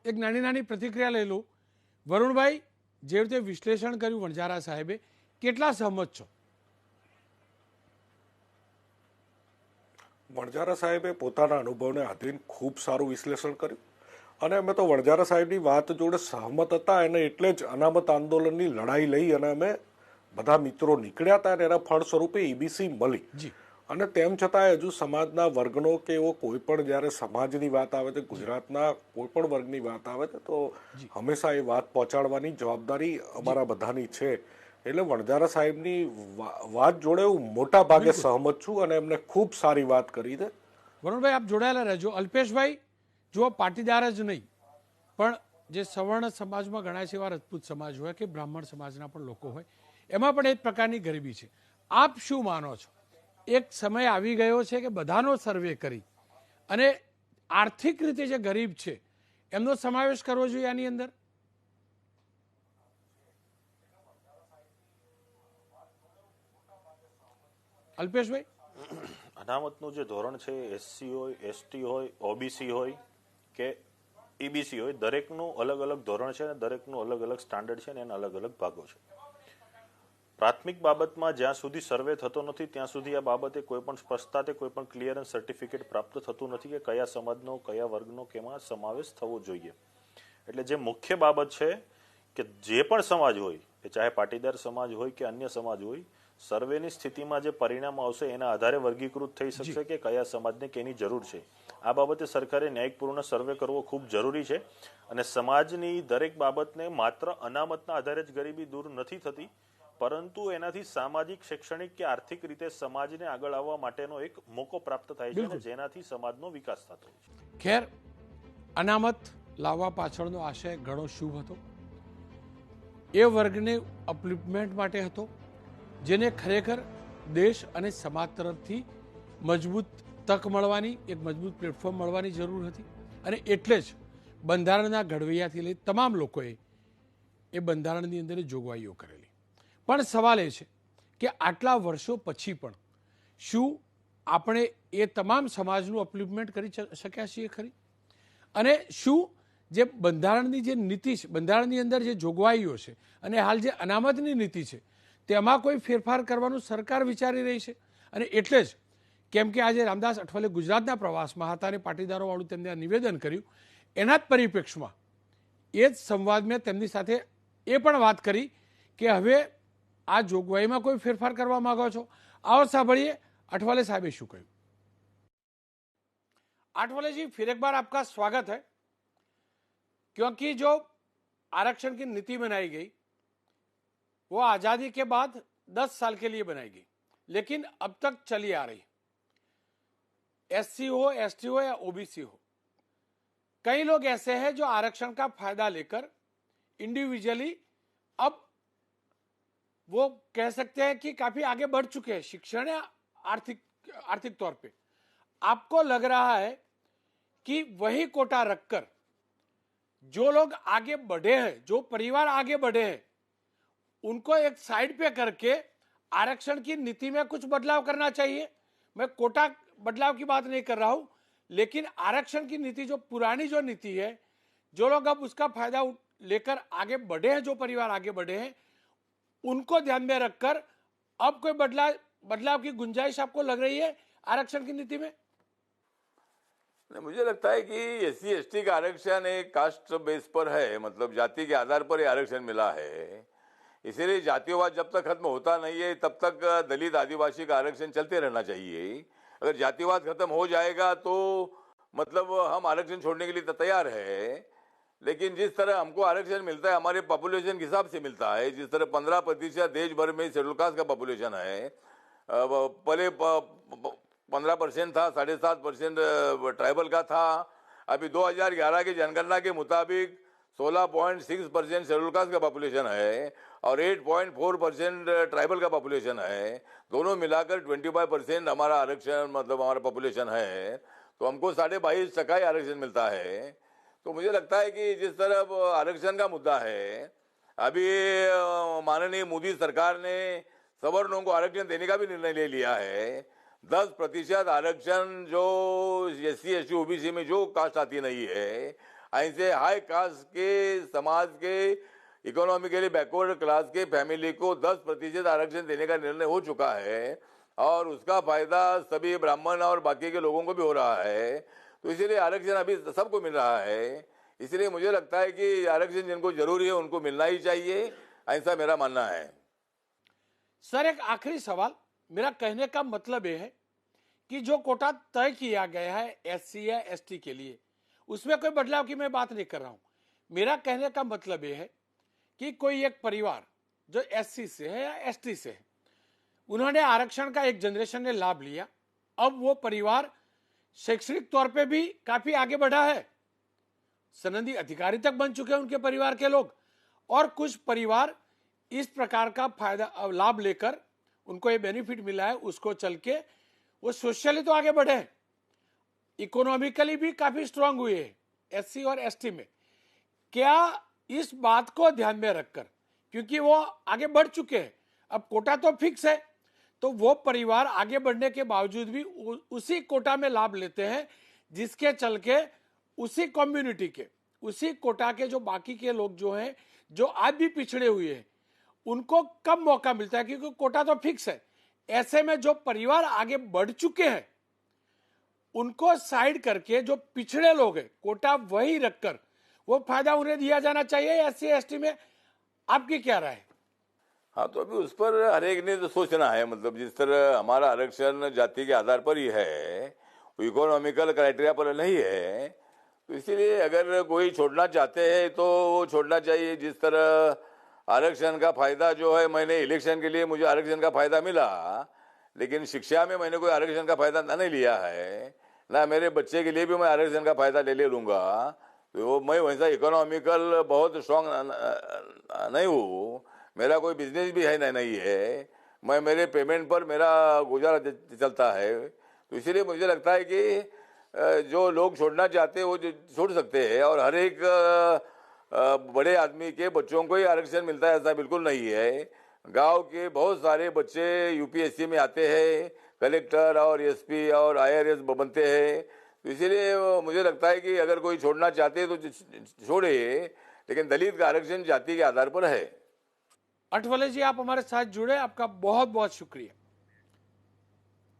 એક નાની નાની પ્રતિક્રિયા લઈ લઉં. વરુણભાઈ, જે રીતે વિશ્લેષણ કર્યું વણજારા સાહેબે, કેટલા સહમત છો? વણજારા સાહેબે પોતાના અનુભવને આધીન ખૂબ સારું વિશ્લેષણ કર્યું, અને અમે તો વણજારા સાહેબની વાત જોડે સહમત હતા. અને એટલે જ અનામત આંદોલનની લડાઈ લઈ અને અમે બધા મિત્રો નીકળ્યા હતા, અને એના ફળ સ્વરૂપે ઈબીસી મળી. અને તેમ છતાં હજુ સમાજના વર્ગનો કે એવો કોઈ પણ જ્યારે સમાજની વાત આવે છે, ગુજરાતના કોઈ પણ વર્ગની વાત આવે છે, તો હંમેશા એ વાત પહોંચાડવાની જવાબદારી અમારા બધાની છે. એટલે વણજારા સાહેબની વાત જોડે હું મોટા ભાગે સહમત છું, અને એમને ખૂબ સારી વાત કરી છે. વરુણભાઈ, આપ જોડાયેલા રહેજો. અલ્પેશભાઈ, જો પાટીદાર જ નહીં, પણ જે સવર્ણ સમાજમાં ગણાય છે એવા રજપૂત સમાજ હોય કે બ્રાહ્મણ સમાજના પણ લોકો હોય, એમાં પણ એક પ્રકારની ગરીબી છે. આપ શું માનો છો? એક સમય આવી ગયો છે કે બધાનો સર્વે કરી અને આર્થિક રીતે જે ગરીબ છે એમનો સમાવેશ કરવો જોઈએ આની અંદર? અલ્પેશભાઈ, અનામતનું જે ધોરણ છે, એસસી હોય, એસટી હોય, ઓબીસી હોય કે ઈબીસી હોય, દરેકનું અલગ અલગ ધોરણ છે અને દરેકનું અલગ અલગ સ્ટાન્ડર્ડ છે અને એના અલગ અલગ ભાગો છે. પ્રાથમિક બાબતમાં જ્યાં સુધી સર્વે થતો નથી ત્યાં સુધી આ બાબતે કોઈ પણ સ્પષ્ટતા, કોઈ પણ ક્લિયરન્સ સર્ટિફિકેટ પ્રાપ્ત થતું નથી કે કયા સમાજનો, કયા વર્ગનો કેમાં સમાવેશ થવો જોઈએ. એટલે જે મુખ્ય બાબત છે કે જે પણ સમાજ હોય, એ ચાહે પાટીદાર સમાજ હોય કે અન્ય સમાજ હોય, સર્વેની સ્થિતિમાં જે પરિણામ આવશે એના આધારે વર્ગીકૃત થઈ શકશે કે કયા સમાજને કેની જરૂર છે. આ બાબતે સરકારે ન્યાયપૂર્ણ સર્વે કરવો ખૂબ જરૂરી છે. અને સમાજની દરેક બાબતને માત્ર અનામતના આધારે જ ગરીબી દૂર નથી થતી, પરંતુ એનાથી સામાજિક, શૈક્ષણિક કે આર્થિક રીતે સમાજને આગળ આવવા માટેનો એક મોકો પ્રાપ્ત થાય છે, જેનાથી સમાજનો વિકાસ થતો હોય છે. ખેર, અનામત લાવવા પાછળનો આશય ઘણો શુભ હતો. એ વર્ગને અપલિફમેન્ટ માટે હતો, જેને ખરેખર દેશ અને સમાજ તરફથી મજબૂત તક મળવાની, એક મજબૂત પ્લેટફોર્મ મળવાની જરૂર હતી. અને એટલે જ બંધારણના ઘડવૈયાથી લઈ તમામ લોકોએ એ બંધારણની અંદર જોગવાઈઓ કરેલી. પણ સવાલ એ છે કે આટલા વર્ષો પછી પણ શું આપણે એ તમામ સમાજનું અપલિફમેન્ટ કરી શક્યા છીએ ખરી? અને શું જે બંધારણની જે નીતિ છે, બંધારણની અંદર જે જોગવાઈઓ છે અને હાલ જે અનામતની નીતિ છે, તેમાં કોઈ ફેરફાર કરવાનું સરકાર વિચારી રહી છે? અને એટલે જ કેમ કે આજે રામદાસ અઠવલે ગુજરાતના પ્રવાસમાં હતા અને પાટીદારોવાળું તેમને આ નિવેદન કર્યું, એના જ પરિપ્રેક્ષમાં એ જ સંવાદ મેં તેમની સાથે એ પણ વાત કરી કે હવે આ જોગવાઈમાં કોઈ ફેરફાર કરવા માંગો છો? आओ साबड़िए अठवाले साहब शू कहूं। आठवले जी, फिर एक बार आपका स्वागत है, क्योंकि जो आरक्षण की नीति बनाई गई वो आजादी के बाद 10 साल के लिए बनाई गई, लेकिन अब तक चली आ रही। एससी हो, एसटी हो या ओबीसी हो, कई लोग ऐसे हैं जो आरक्षण का फायदा लेकर इंडिविजुअली अब वो कह सकते हैं कि काफी आगे बढ़ चुके हैं शिक्षण या आर्थिक तौर पे। आपको लग रहा है कि वही कोटा रखकर जो लोग आगे बढ़े हैं, जो परिवार आगे बढ़े हैं, उनको एक साइड पे करके आरक्षण की नीति में कुछ बदलाव करना चाहिए? मैं कोटा बदलाव की बात नहीं कर रहा हूं, लेकिन आरक्षण की नीति, जो पुरानी जो नीति है, जो लोग अब उसका फायदा लेकर आगे बढ़े हैं, जो परिवार आगे बढ़े हैं, उनको ध्यान में रखकर अब कोई बदलाव की गुंजाइश आपको लग रही है आरक्षण की नीति में? नहीं, मुझे लगता है कि SC/ST का आरक्षण एक कास्ट बेस पर है, मतलब जाति के आधार पर ये आरक्षण मिला है। इसीलिए जातिवाद जब तक खत्म होता नहीं है तब तक दलित आदिवासी का आरक्षण चलते रहना चाहिए। अगर जातिवाद खत्म हो जाएगा तो मतलब हम आरक्षण छोड़ने के लिए तो तैयार है, लेकिन जिस तरह हमको आरक्षण मिलता है हमारे पॉपुलेशन के हिसाब से मिलता है, जिस तरह 15% देश भर में शेड्यूल कास्ट का पॉपुलेशन है, पहले 15% था, 7.5% ट्राइबल का था, अभी 2011 की जनगणना के मुताबिक 16.6% शेड्यूल कास्ट का पॉपुलेशन है और 8.4% ट्राइबल का पॉपुलेशन है। दोनों मिलाकर 25% हमारा आरक्षण मतलब हमारा पॉपुलेशन है, तो हमको 22.5% ही आरक्षण मिलता है। तो मुझे लगता है कि जिस तरह आरक्षण का मुद्दा है, अभी माननीय मोदी सरकार ने सवर्णों को आरक्षण देने का भी निर्णय ले लिया है। 10% आरक्षण जो SC/ST OBC में जो कास्ट आती नहीं है, ऐसे हाई कास्ट के समाज के इकोनॉमिकली बैकवर्ड क्लास के फैमिली को 10% आरक्षण देने का निर्णय हो चुका है और उसका फायदा सभी ब्राह्मण और बाकी के लोगों को भी हो रहा है। तो इसीलिए आरक्षण अभी सबको मिल रहा है। इसलिए मुझे लगता है कि आरक्षण जिनको जरूरी है उनको मिलना ही चाहिए, ऐसा मेरा मानना है। सर, एक आखिरी सवाल, मेरा कहने का मतलब यह है कि जो कोटा तय किया गया है SC या ST के लिए, उसमें कोई बदलाव की मैं बात नहीं कर रहा हूं। मेरा कहने का मतलब यह है कि कोई एक परिवार जो SC से है या ST से है, उन्होंने आरक्षण का एक जनरेशन ने लाभ लिया, अब वो परिवार शैक्षणिक तौर पे भी काफी आगे बढ़ा है, सनदी अधिकारी तक बन चुके हैं उनके परिवार के लोग, और कुछ परिवार इस प्रकार का फायदा लाभ लेकर उनको ये बेनिफिट मिला है, उसको चल के वो सोशली तो आगे बढ़े, इकोनॉमिकली भी काफी स्ट्रांग हुए हैं SC और ST में। क्या इस बात को ध्यान में रखकर, क्योंकि वो आगे बढ़ चुके हैं, अब कोटा तो फिक्स है, तो वो परिवार आगे बढ़ने के बावजूद भी उसी कोटा में लाभ लेते हैं, जिसके चल के उसी कम्युनिटी के, उसी कोटा के जो बाकी के लोग जो हैं, जो आज भी पिछड़े हुए हैं, उनको कम मौका मिलता है क्योंकि कोटा तो फिक्स है। ऐसे में जो परिवार आगे बढ़ चुके हैं उनको साइड करके जो पिछड़े लोग हैं, कोटा वही रखकर वो फायदा उन्हें दिया जाना चाहिए SC/ST में। आपकी क्या राय है? हाँ, तो अभी उस पर हर एक ने तो सोचना है, मतलब जिस तरह हमारा आरक्षण जाति के आधार पर ही है, इकोनॉमिकल क्राइटेरिया पर नहीं है, तो इसीलिए अगर कोई छोड़ना चाहते हैं तो वो छोड़ना चाहिए। जिस तरह आरक्षण का फायदा जो है, मैंने इलेक्शन के लिए मुझे आरक्षण का फायदा मिला, लेकिन शिक्षा में मैंने कोई आरक्षण का फायदा नहीं लिया है, ना मेरे बच्चे के लिए भी मैं आरक्षण का फायदा ले लूंगा, तो मैं वैसा इकोनॉमिकल बहुत स्ट्रांग नहीं हूँ, मेरा कोई बिजनेस भी है नहीं है, मैं मेरे पेमेंट पर मेरा गुजारा चलता है। तो इसीलिए मुझे लगता है कि जो लोग छोड़ना चाहते हैं वो छोड़ सकते हैं, और हर एक बड़े आदमी के बच्चों को ही आरक्षण मिलता है ऐसा बिल्कुल नहीं है। गांव के बहुत सारे बच्चे UPSC में आते हैं, कलेक्टर और SP और IRS बनते हैं। तो इसीलिए मुझे लगता है कि अगर कोई छोड़ना चाहते हैं तो छोड़े, लेकिन दलित का आरक्षण जाति के आधार पर है। अठवले जी, आप हमारे साथ जुड़े, आपका बहुत बहुत शुक्रिया।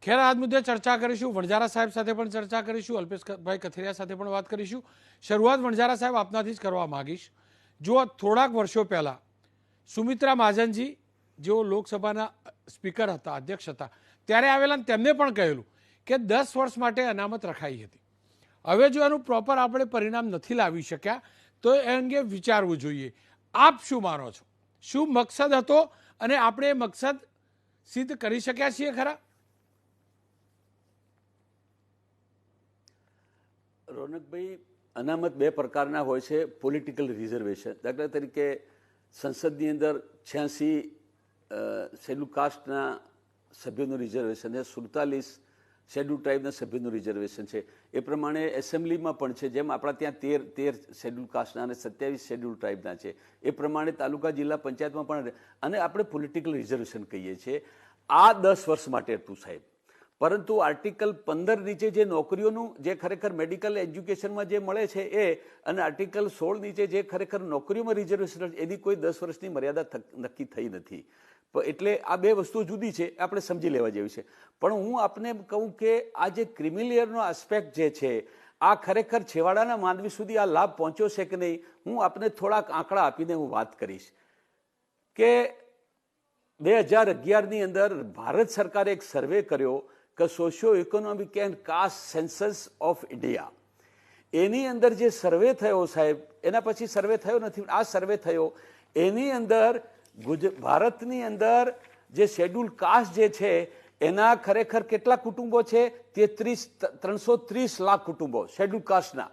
ખેર આ મુદ્દે ચર્ચા કરીશું, વણજારા સાહેબ સાથે પણ ચર્ચા કરીશું, અલ્પેશભાઈ કથિરિયા સાથે પણ વાત કરીશું। શરૂઆત વણજારા સાહેબ આપનાથી જ કરવા માંગીશ। જો થોડાક વર્ષો પહેલા સુમિત્રા મહાજનજી જેઓ લોકસભાના સ્પીકર હતા, અધ્યક્ષ હતા, ત્યારે આવેલા તેમને પણ કહેલું કે 10 વર્ષ માટે અનામત રખાઈ હતી। હવે જો એનું પ્રોપર આપણે પરિણામ નથી લાવી શક્યા તો એ અંગે વિચારવું જોઈએ। આપ શું માનો છો? શું મકસદ હતો અને આપણે એ મકસદ સિદ્ધ કરી શક્યા છીએ ખરા? રોનકભાઈ, અનામત બે પ્રકારના હોય છે। પોલિટિકલ રિઝર્વેશન, દાખલા તરીકે સંસદની અંદર 86 શેડ્યુલ કાસ્ટના સભ્યોનું રિઝર્વેશન છે, 47 શેડ્યુલ ટ્રાઇબના સભ્યોનું રિઝર્વેશન છે। એ પ્રમાણે એસેમ્બલીમાં પણ છે, જેમ આપણા ત્યાં 13 શેડ્યુલ કાસ્ટના અને 27 શેડ્યુલ ટ્રાઇબના છે, એ પ્રમાણે તાલુકા જિલ્લા પંચાયતમાં પણ, અને આપણે પોલિટિકલ રિઝર્વેશન કહીએ છીએ। આ 10 વર્ષ માટે હતું સાહેબ, પરંતુ આર્ટિકલ 15 નીચે જે નોકરીઓનું જે ખરેખર મેડિકલ એજ્યુકેશનમાં જે મળે છે એ અને આર્ટિકલ 16 નીચે જે ખરેખર નોકરીઓમાં રિઝર્વેશન એની કોઈ 10 વર્ષની મર્યાદા નક્કી થઈ નથી. એટલે આ બે વસ્તુઓ જુદી છે, આપણે સમજી લેવા જેવી છે. પણ હું આપને કહું કે આ જે ક્રિમિલિયરનો આસ્પેક્ટ જે છે આ ખરેખર છેવાડાના માનવી સુધી આ લાભ પહોંચ્યો છે કે નહીં, હું આપને થોડાક આંકડા આપીને હું વાત કરીશ કે 2011ની અંદર ભારત સરકારે એક સર્વે કર્યો કે socio economic and caste census of India. એની અંદર જે સર્વે થયો સાહેબ, એના પછી સર્વે થયો નથી, આ સર્વે થયો એની અંદર ભારતની અંદર જે શેડ્યુલ કાસ્ટ જે છે એના ખરેખર કેટલા કુટુંબો છે? 330 લાખ કુટુંબો શેડ્યુલ કાસ્ટના,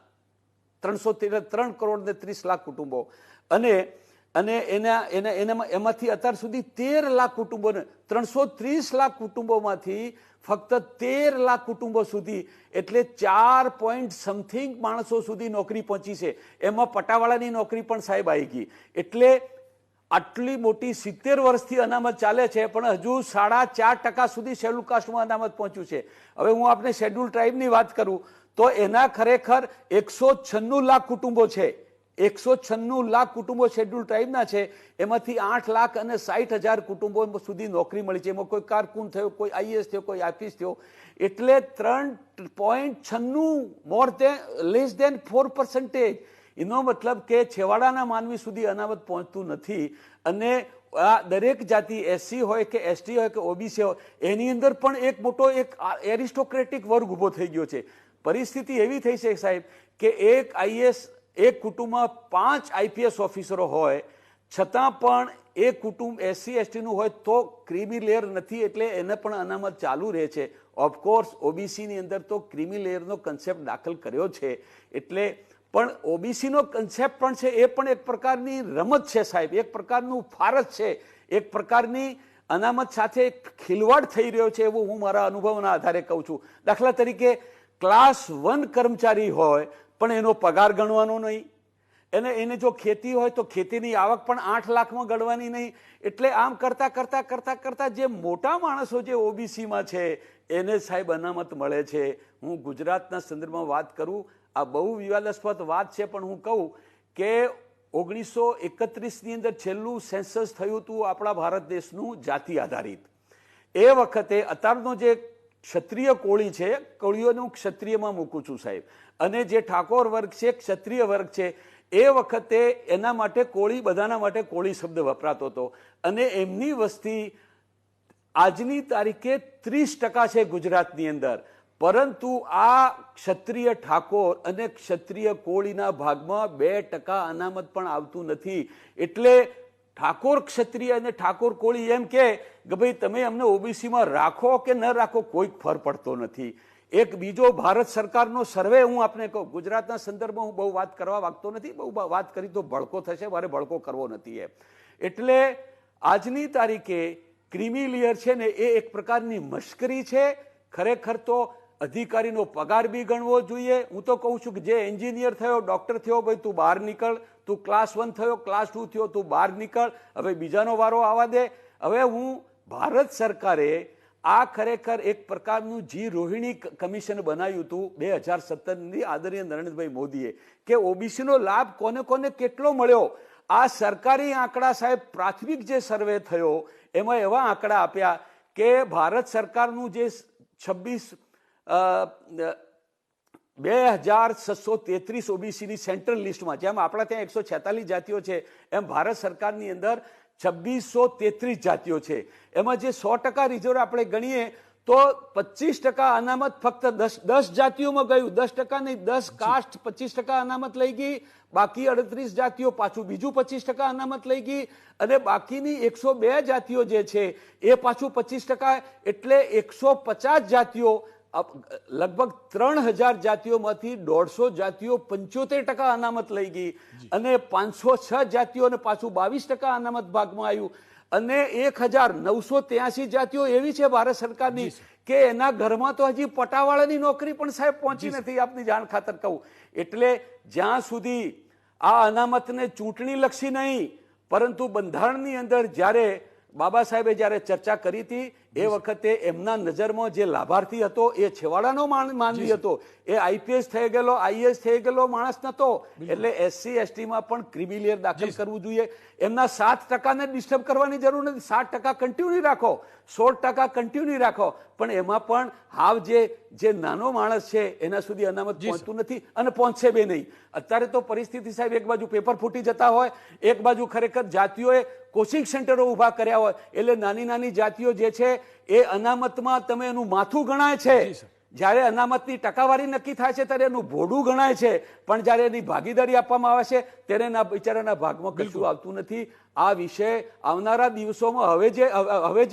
3 કરોડ ને 30 લાખ કુટુંબો. અને એમાંથી અત્યાર સુધી 13 લાખ કુટુંબોને 330 લાખ કુટુંબોમાંથી ફક્ત 13 લાખ કુટુંબો સુધી એટલે 4.something માણસો સુધી નોકરી પહોંચી છે. એમાં પટાવાળાની નોકરી પણ સાહેબ આવી ગઈ. એટલે આટલી મોટી 70 વર્ષથી અનામત ચાલે છે પણ હજુ 4.5% સુધી શેડ્યુલ કાસ્ટમાં અનામત પહોંચ્યું છે. હવે હું આપને શેડ્યુલ ટ્રાઇબની વાત કરું તો એના ખરેખર 196 લાખ કુટુંબો છે. 196 લાખ કુટુંબો શેડ્યુલ ટ્રાઇબના છે. એમાંથી 8,60,000 કુટુંબો સુધી નોકરી મળી છે. એમાં કોઈ કારકુન થયો, કોઈ આઈએસ થયો, કોઈ આઈપીએસ થયો. એટલે 3.96 લેસ દેન 4%. એનો મતલબ કે છેવાડાના માનવી સુધી અનામત પહોંચતું નથી. અને આ દરેક જાતિ એસસી હોય કે એસટી હોય કે ઓબીસી હોય એની અંદર પણ એક મોટો એક એરિસ્ટોક્રેટિક વર્ગ ઊભો થઈ ગયો છે. પરિસ્થિતિ એવી થઈ છે સાહેબ કે એક આઈએસ એક કુટુંબમાં 5 આઈપીએસ ઓફિસરો હોય છતાં પણ એક કુટુંબ એસસી એસટીનું હોય તો ક્રીમી લેયર નથી, એટલે એને પણ અનામત ચાલુ રહે છે. ઓફકોર્સ ઓબીસીની અંદર તો ક્રીમી લેયરનો કન્સેપ્ટ દાખલ કર્યો છે. એટલે પણ ઓબીસીનો કન્સેપ્ટ પણ છે એ પણ એક પ્રકારની રમત છે સાહેબ, એક પ્રકારનું ફારસ છે, એક પ્રકારની અનામત સાથે ખિલવાડ થઈ રહ્યો છે એવું હું મારા અનુભવના આધારે કહું છું. દાખલા તરીકે ક્લાસ 1 કર્મચારી હોય પણ એનો પગાર ગણવાનો નહીં, એને જો ખેતી હોય તો ખેતીની આવક પણ 8 લાખમાં ગણવાની નહીં. એટલે આમ કરતા કરતા કરતા કરતા જે મોટા માણસો જે ઓબીસીમાં છે એને સાહેબ અનામત મળે છે. હું ગુજરાતના સંદર્ભમાં વાત કરું, આ બહુ વિવાદાસ્પદ વાત છે પણ હું કહું કે 1931ની અંદર છેલ્લું સેન્સસ થયું હતું આપણા ભારત દેશનું જાતિ આધારિત. એ વખતે અત્યારનો જે ક્ષત્રિય કોળી છે, કોળીઓનું ક્ષત્રિયમાં મૂકું છું સાહેબ, અને જે ઠાકોર વર્ગ છે ક્ષત્રિય વર્ગ છે, એ વખતે એના માટે કોળી, બધાના માટે કોળી શબ્દ વપરાતો હતો. અને એમની વસ્તી આજની તારીખે 30% છે ગુજરાતની અંદર. પરંતુ આ ક્ષત્રિય ઠાકોર અને ક્ષત્રિય કોળીના ભાગમાં 2% અનામત પણ આવતું નથી. એટલે ઠાકોર ક્ષત્રિય અને ઠાકોર કોળી એમ કે ભાઈ તમે અમને ઓબીસીમાં રાખો કે ન રાખો કોઈ ફર પડતો નથી. એક બીજો ભારત સરકારનો સર્વે હું આપને કહું, ગુજરાતના સંદર્ભમાં હું બહુ વાત કરવા માંગતો નથી, બહુ વાત કરી તો ભડકો થશે, મારે ભડકો કરવો નથી એમ. એટલે આજની તારીખે ક્રિમિલિયર છે ને એ એક પ્રકારની મશ્કરી છે. ખરેખર તો અધિકારીનો પગાર બી ગણવો જોઈએ. હું તો કહું છું કે જે એન્જિનિયર થયો, ડોક્ટર થયો, ભાઈ તું બહાર નીકળ, તું ક્લાસ 1 થયો, ક્લાસ 2 થયો, તું બહાર નીકળ, હવે બીજાનો વારો આવવા દે. હવે હું ભારત સરકારે આ ખરેખર એક પ્રકારનું જી રોહિણી કમિશન બનાવ્યું હતું 2017ની આદરણીય નરેન્દ્રભાઈ મોદીએ કે ઓબીસીનો લાભ કોને કોને કેટલો મળ્યો. આ સરકારી આંકડા સાહેબ, પ્રાથમિક જે સર્વે થયો એમાં એવા આંકડા આપ્યા કે ભારત સરકારનું જે 26,633 ઓબીસીની સેન્ટ્રલ લિસ્ટમાં, જેમ આપણા ત્યાં 146 જાતિઓ છે એમ ભારત સરકારની અંદર 2633 જાતિઓ છે. એમાં જે 100% રિઝર્વ આપણે ગણીએ તો 25% અનામત ફક્ત 10 જાતિઓમાં ગયું. 10% નહીં, 10 કાસ્ટ 25% અનામત લઈ ગઈ, બાકી 38 જાતિઓ પાછું બીજું 25% અનામત લઈ ગઈ, અને બાકીની 102 જાતિઓ જે છે એ પાછું 25%. એટલે 150 જાતિઓ, લગભગ 3000 જાતિઓમાંથી 150 જાતિઓ 75% અનામત લઈ ગઈ, અને 506 જાતિઓને પાછું 22% અનામત ભાગમાં આવ્યું. અને 1983 જાતિઓ એવી છે ભારત સરકારની કે એના ઘરમાં તો હજી પટાવાળાની નોકરી પણ સાહેબ પહોંચી નથી, આપની જાણ ખાતર કહું. એટલે જ્યાં સુધી આ અનામતને ચૂંટણી લક્ષી નહીં પરંતુ બંધારણની અંદર જ્યારે બાબા સાહેબે જ્યારે ચર્ચા કરી હતી એ વખતે એમના નજરમાં જે લાભાર્થી હતો એ છેવાડાનો માનવી હતો, એ આઈપીએસ થઈ ગયેલો, આઈએએસ થઈ ગયેલો માણસ નતો. એટલે એસસી એસટીમાં પણ ક્રિમિલિયર દાખલ કરવું જોઈએ. એમના 7% ડિસ્ટર્બ કરવાની જરૂર નથી, 7% કન્ટિન્યુ રાખો, 16% કન્ટિન્યુ રાખો, પણ એમાં પણ હાવ જે નાનો માણસ છે એના સુધી અનામત પહોંચતું નથી અને પહોંચશે બે નહીં. અત્યારે તો પરિસ્થિતિ સાહેબ, એક બાજુ પેપર ફૂટી જતા હોય, એક બાજુ ખરેખર જાતિઓએ કોચિંગ સેન્ટરો ઉભા કર્યા હોય, એટલે નાની નાની જાતિઓ જે છે એ અનામતમાં તમે એનું માથું ગણાય છે. જ્યારે અનામતની ટકાવારી નક્કી થાય છે ત્યારે એનું ભોડું ગણાય છે, પણ જ્યારે એની ભાગીદારી આપવામાં આવે છે ત્યારે એના બિચારાના ભાગમાં કશું આવતું નથી. આ વિષય આવનારા દિવસોમાં હવે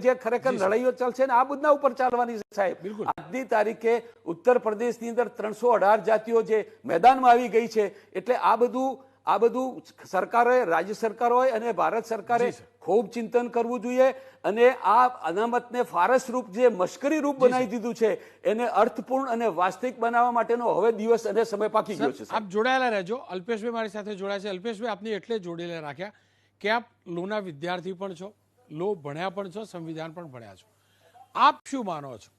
જે ખરેખર લડાઈઓ ચાલશે ને આ બધા ઉપર ચાલવાની છે સાહેબ. આજની તારીખે ઉત્તર પ્રદેશની અંદર 318 જાતિઓ જે મેદાનમાં આવી ગઈ છે. એટલે આ બધું સરકારોએ, રાજ્ય સરકારોએ અને ભારત સરકારે ખૂબ ચિંતન કરવું જોઈએ અને આ અનામતને ફારસ રૂપ, જે મશ્કરી રૂપ બનાવી દીધું છે, એને અર્થપૂર્ણ અને વાસ્તવિક બનાવવા માટેનો હવે દિવસ અને સમય પાકી ગયો છે. આપ જોડાયેલા રહેજો. અલ્પેશભાઈ મારી સાથે જોડાયા છે. અલ્પેશભાઈ, આપને એટલે જોડેલા રાખ્યા કે આપ લોના વિદ્યાર્થી પણ છો, લો ભણ્યા પણ છો, સંવિધાન પણ ભણ્યા છો. આપ શું માનો છો?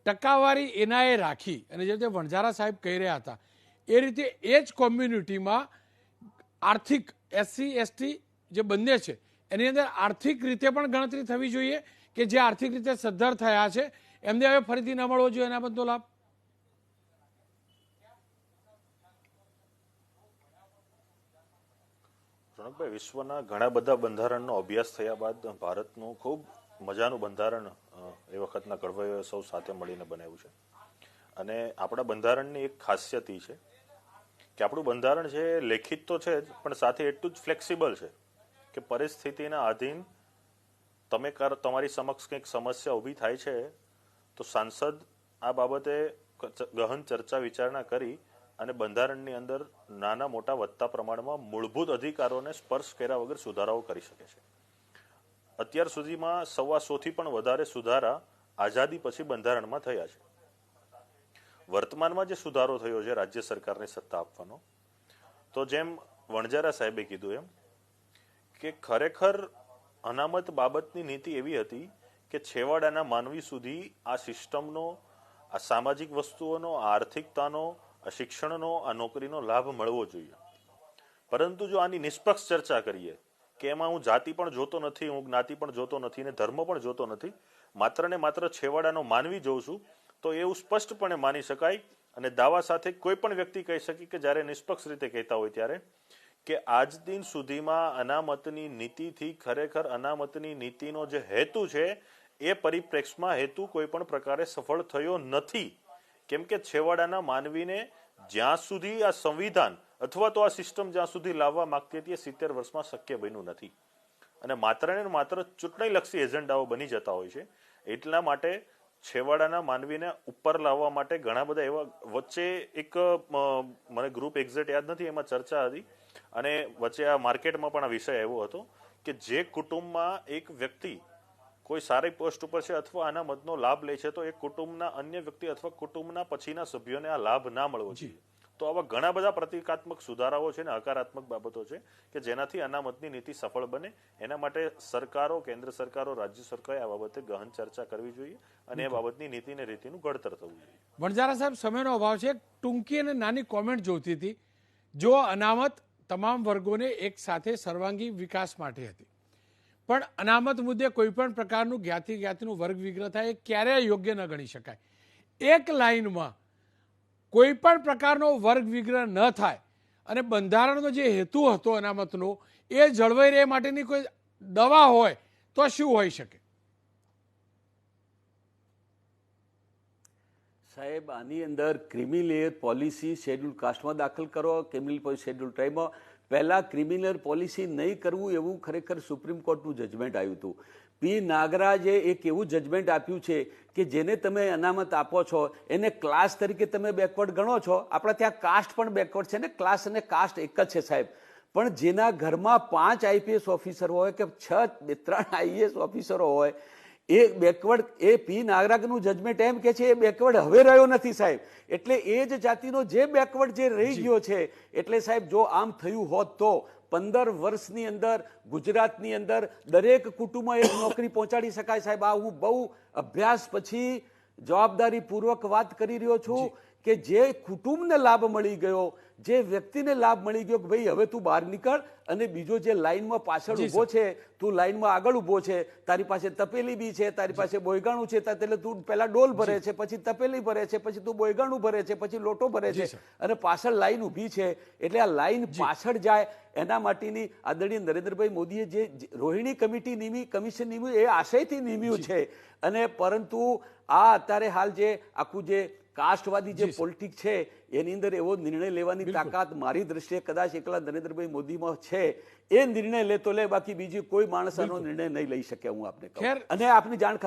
ટકાવારી એનાએ રાખી અને જે રીતે વણઝારા સાહેબ કહી રહ્યા હતા એ રીતે એ જ કોમ્યુનિટીમાં આર્થિક એસસી એસટી જે બંને છે એની અંદર આર્થિક રીતે પણ ગણતરી થવી જોઈએ કે જે આર્થિક રીતે સદ્ધર થયા છે એમને હવે ફરીથી ન મળવો જોઈએ એના બધો લાભ? રોનકભાઈ, વિશ્વના ઘણા બધા બંધારણનો અભ્યાસ થયા બાદ ભારતનું ખૂબ મજાનું બંધારણ એ વખતના ઘડવૈયાઓએ સૌ સાથે મળીને બનાવ્યું છે. અને આપણા બંધારણની એક ખાસિયત એ છે કે આપણું બંધારણ છે લેખિત તો છે જ, પણ સાથે એટલું જ ફ્લેક્સિબલ છે કે પરિસ્થિતિના આધીન તમારી સમક્ષ કંઈક સમસ્યા ઊભી થાય છે તો સાંસદ આ બાબતે ગહન ચર્ચા વિચારણા કરી અને બંધારણની અંદર નાના મોટા વધતા પ્રમાણમાં મૂળભૂત અધિકારોને સ્પર્શ કર્યા વગર સુધારાઓ કરી શકે છે. અત્યાર સુધીમાં 125થી પણ વધારે સુધારા આઝાદી પછી બંધારણમાં થયા છે. વર્તમાનમાં જે સુધારો થયો છે રાજ્ય સરકારને સત્તા આપવાનો, તો જેમ વણજારા સાહેબે કીધું એમ કે ખરેખર અનામત બાબતની નીતિ એવી હતી કે છેવાડાના માનવી સુધી આ સિસ્ટમનો, આ સામાજિક વસ્તુઓનો, આ આર્થિકતાનો, આ શિક્ષણનો, આ નોકરીનો લાભ મળવો જોઈએ. પરંતુ જો આની નિષ્પક્ષ ચર્ચા કરીએ કે એમાં હું જાતિ પણ જોતો નથી, હું જ્ઞાતિ પણ જોતો નથી ને ધર્મ પણ જોતો નથી, માત્ર ને માત્ર છેવાડાનો માનવી જોઉં છું, તો એવું સ્પષ્ટપણે માની શકાય અને દાવા સાથે કોઈ પણ વ્યક્તિ કહી શકે કે જ્યારે નિષ્પક્ષ રીતે કહેતા હોય ત્યારે કે આજ દિન સુધીમાં અનામતની નીતિથી ખરેખર અનામતની નીતિનો જે હેતુ છે એ પરિપ્રેક્ષમાં હેતુ કોઈ પણ પ્રકારે સફળ થયો નથી. કેમ કે છેવાડાના માનવીને જ્યાં સુધી આ સંવિધાન અથવા તો આ સિસ્ટમ જ્યાં સુધી લાવવા માંગતી હતી એ 70 વર્ષમાં શક્ય બન્યું નથી અને માત્ર ને માત્ર ચૂંટણીલક્ષી એજન્ડાઓ બની જતા હોય છે. એટલા માટે છેવાડાના માનવીને ઉપર લાવવા માટે ઘણા બધા એવા વચ્ચે એક મને ગ્રુપ એક્ઝેક્ટ યાદ નથી, એમાં ચર્ચા હતી અને વચ્ચે આ માર્કેટમાં પણ આ વિષય આવ્યો હતો કે જે કુટુંબમાં એક વ્યક્તિ કોઈ સારી પોસ્ટ ઉપર છે અથવા અનામતનો લાભ લે છે તો એ કુટુંબના અન્ય વ્યક્તિ અથવા કુટુંબના પછીના સભ્યોને આ લાભ ના મળવો જોઈએ. તો આવા ઘણા બધા પ્રતિકાત્મક સુધારાઓ છે ને હકારાત્મક બાબતો છે કે જેનાથી અનામતની નીતિ સફળ બને. એના માટે સરકારો, કેન્દ્ર સરકારો, રાજ્ય સરકારે આ બાબતે ગહન ચર્ચા કરવી જોઈએ અને એ બાબતની નીતિ ને રીતિનું ઘડતર થવું જોઈએ. વણઝારા સાહેબ, સમયનો અભાવ છે, ટૂંકી અને નાની કોમેન્ટ જોઈતી હતી. જો અનામત તમામ વર્ગોને એક સાથે સર્વાંગી વિકાસ માટે હતી, પણ અનામત મુદ્દે કોઈ પણ પ્રકારનું જ્ઞાતિનું વર્ગ વિગ્રહ થાય એ ક્યારેય યોગ્ય ન ગણી શકાય. એક લાઈનમાં કોઈ પણ પ્રકારનો વર્ગ વિગ્રહ ન થાય અને બંધારણનો જે હેતુ હતો અનામતનો એ જળવાઈ રહે માટેની કોઈ દવા હોય તો શું હોઈ શકે? સાહેબ, આની અંદર ક્રિમિલેયર પોલિસી શેડ્યુલ કાસ્ટમાં દાખલ કરો, ક્રિમિનલ શેડ્યુલ ટ્રાઇબમાં. પહેલા ક્રિમિનલ પોલિસી નહીં કરવું એવું ખરેખર સુપ્રીમ કોર્ટનું જજમેન્ટ આવ્યું હતું. પી નાગરાજે એક એવું જજમેન્ટ આપ્યું છે કે જેને તમે અનામત આપો છો એને ક્લાસ તરીકે તમે બેકવર્ડ ગણો છો. આપણા ત્યાં કાસ્ટ પણ બેકવર્ડ છે ને, ક્લાસ અને કાસ્ટ એક જ છે સાહેબ. પણ જેના ઘરમાં 5 આઈપીએસ ઓફિસર હોય કે 3 આઈએએસ ઓફિસરો હોય એ બેકવર્ડ, એ પી નાગરાજનું જજમેન્ટ એમ કે છે એ બેકવર્ડ હવે રહ્યો નથી સાહેબ. એટલે એ જ જાતિનો જે બેકવર્ડ જે રહી ગયો છે, એટલે સાહેબ જો આમ થયું હોત તો 15 વર્ષની અંદર ગુજરાતની અંદર દરેક કુટુંબમાં એક નોકરી પહોંચાડી શકાય. સાહેબ, આ હું બહુ અભ્યાસ પછી જવાબદારીપૂર્વક વાત કરી રહ્યો છું કે જે કુટુંબને લાભ મળી ગયો, જે વ્યક્તિને લાભ મળી ગયો કે ભાઈ હવે તું બહાર નીકળ અને બીજો જે લાઈનમાં પાછળ ઊભો છે, તું લાઈનમાં આગળ ઊભો છે, તારી પાસે તપેલી બી છે, તારી પાસે બોયગાણું છે, એટલે તું પહેલા ડોલ ભરે છે, પછી તપેલી ભરે છે, પછી તું બોયગાણું ભરે છે, પછી લોટો ભરે છે અને પાછળ લાઈન ઊભી છે. એટલે આ લાઈન પાછળ જાય એના માટેની આદરણીય નરેન્દ્રભાઈ મોદીએ જે રોહિણી કમિશન નીમ્યું એ આશયથી નીમ્યું છે. અને પરંતુ આ અત્યારે હાલ જે આખું જે કાસ્ટવાદી જે પોલિટિક્સ છે એની અંદર એવો નિર્ણય લેવાની તાકાત મારી દ્રષ્ટિએ કદાચ એકલા નરેન્દ્રભાઈ મોદીમાં છે. એ નિર્ણય લેતો લે, બાકી બીજી કોઈ માણસ આનો નિર્ણય નહીં લઈ શકે, હું આપને કહું. અને આપની જાણ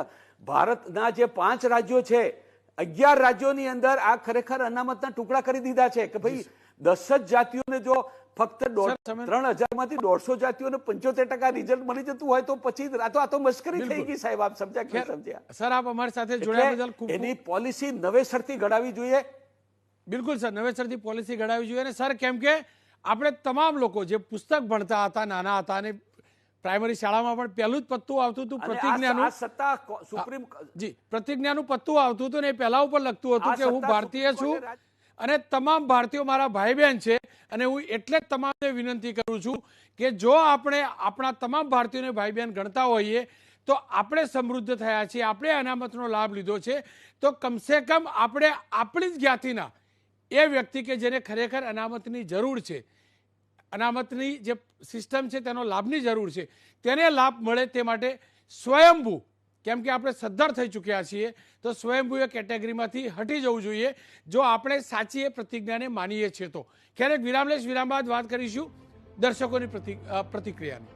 ભારતના જે 5 રાજ્યો છે, 11 રાજ્યોની અંદર આ ખરેખર અનામતના ટુકડા કરી દીધા છે કે ભાઈ 10 જ જાતિઓને જો ફક્ત 3,000 માંથી 150 જાતિઓને 75% રિઝલ્ટ મળી જતું હોય તો પછી આ તો મશ્કરી થઈ ગઈ. સાહેબ, આપ સમજ્યા કે સમજ્યા? સર, આપ અમારી સાથે જોડાયા બદલ ખૂબ એની પોલિસી નવેસરથી ઘડાવી જોઈએ. બિલકુલ સર, નવેસરથી પોલિસી ઘડાવી જોઈએ. અને સર, કેમ કે આપણે તમામ લોકો જે પુસ્તક ભણતા હતા, નાના હતા, અને પ્રાઇમરી શાળામાં પણ પહેલું જ પત્તું આવતું હતું પ્રતિજ્ઞાનું, સુપ્રીમ જી પ્રતિજ્ઞાનું પત્તું આવતું હતું ને એ પહેલા ઉપર લખતું હતું કે હું ભારતીય છું અને તમામ ભારતીયો મારા ભાઈ બહેન છે. અને હું એટલે જ તમામને વિનંતી કરું છું કે જો આપણે આપણા તમામ ભારતીયોને ભાઈ બહેન ગણતા હોઈએ તો આપણે સમૃદ્ધ થયા છીએ, આપણે અનામતનો લાભ લીધો છે, તો કમસે કમ આપણે આપણી જ જ્ઞાતિના એ વ્યક્તિ કે જેને ખરેખર અનામતની જરૂર છે, અનામતની જે સિસ્ટમ છે તેનો લાભની જરૂર છે, તેને લાભ મળે તે માટે સ્વયંભૂ, કેમ કે આપણે સદ્ધર થઈ ચૂક્યા છીએ, તો સ્વયંભૂ એ કેટેગરીમાંથી હટી જવું જોઈએ જો આપણે સાચી એ પ્રતિજ્ઞાને માનીએ છીએ તો. ક્યારેક વિરામ બાદ વાત કરીશું દર્શકોની પ્રતિક્રિયાની.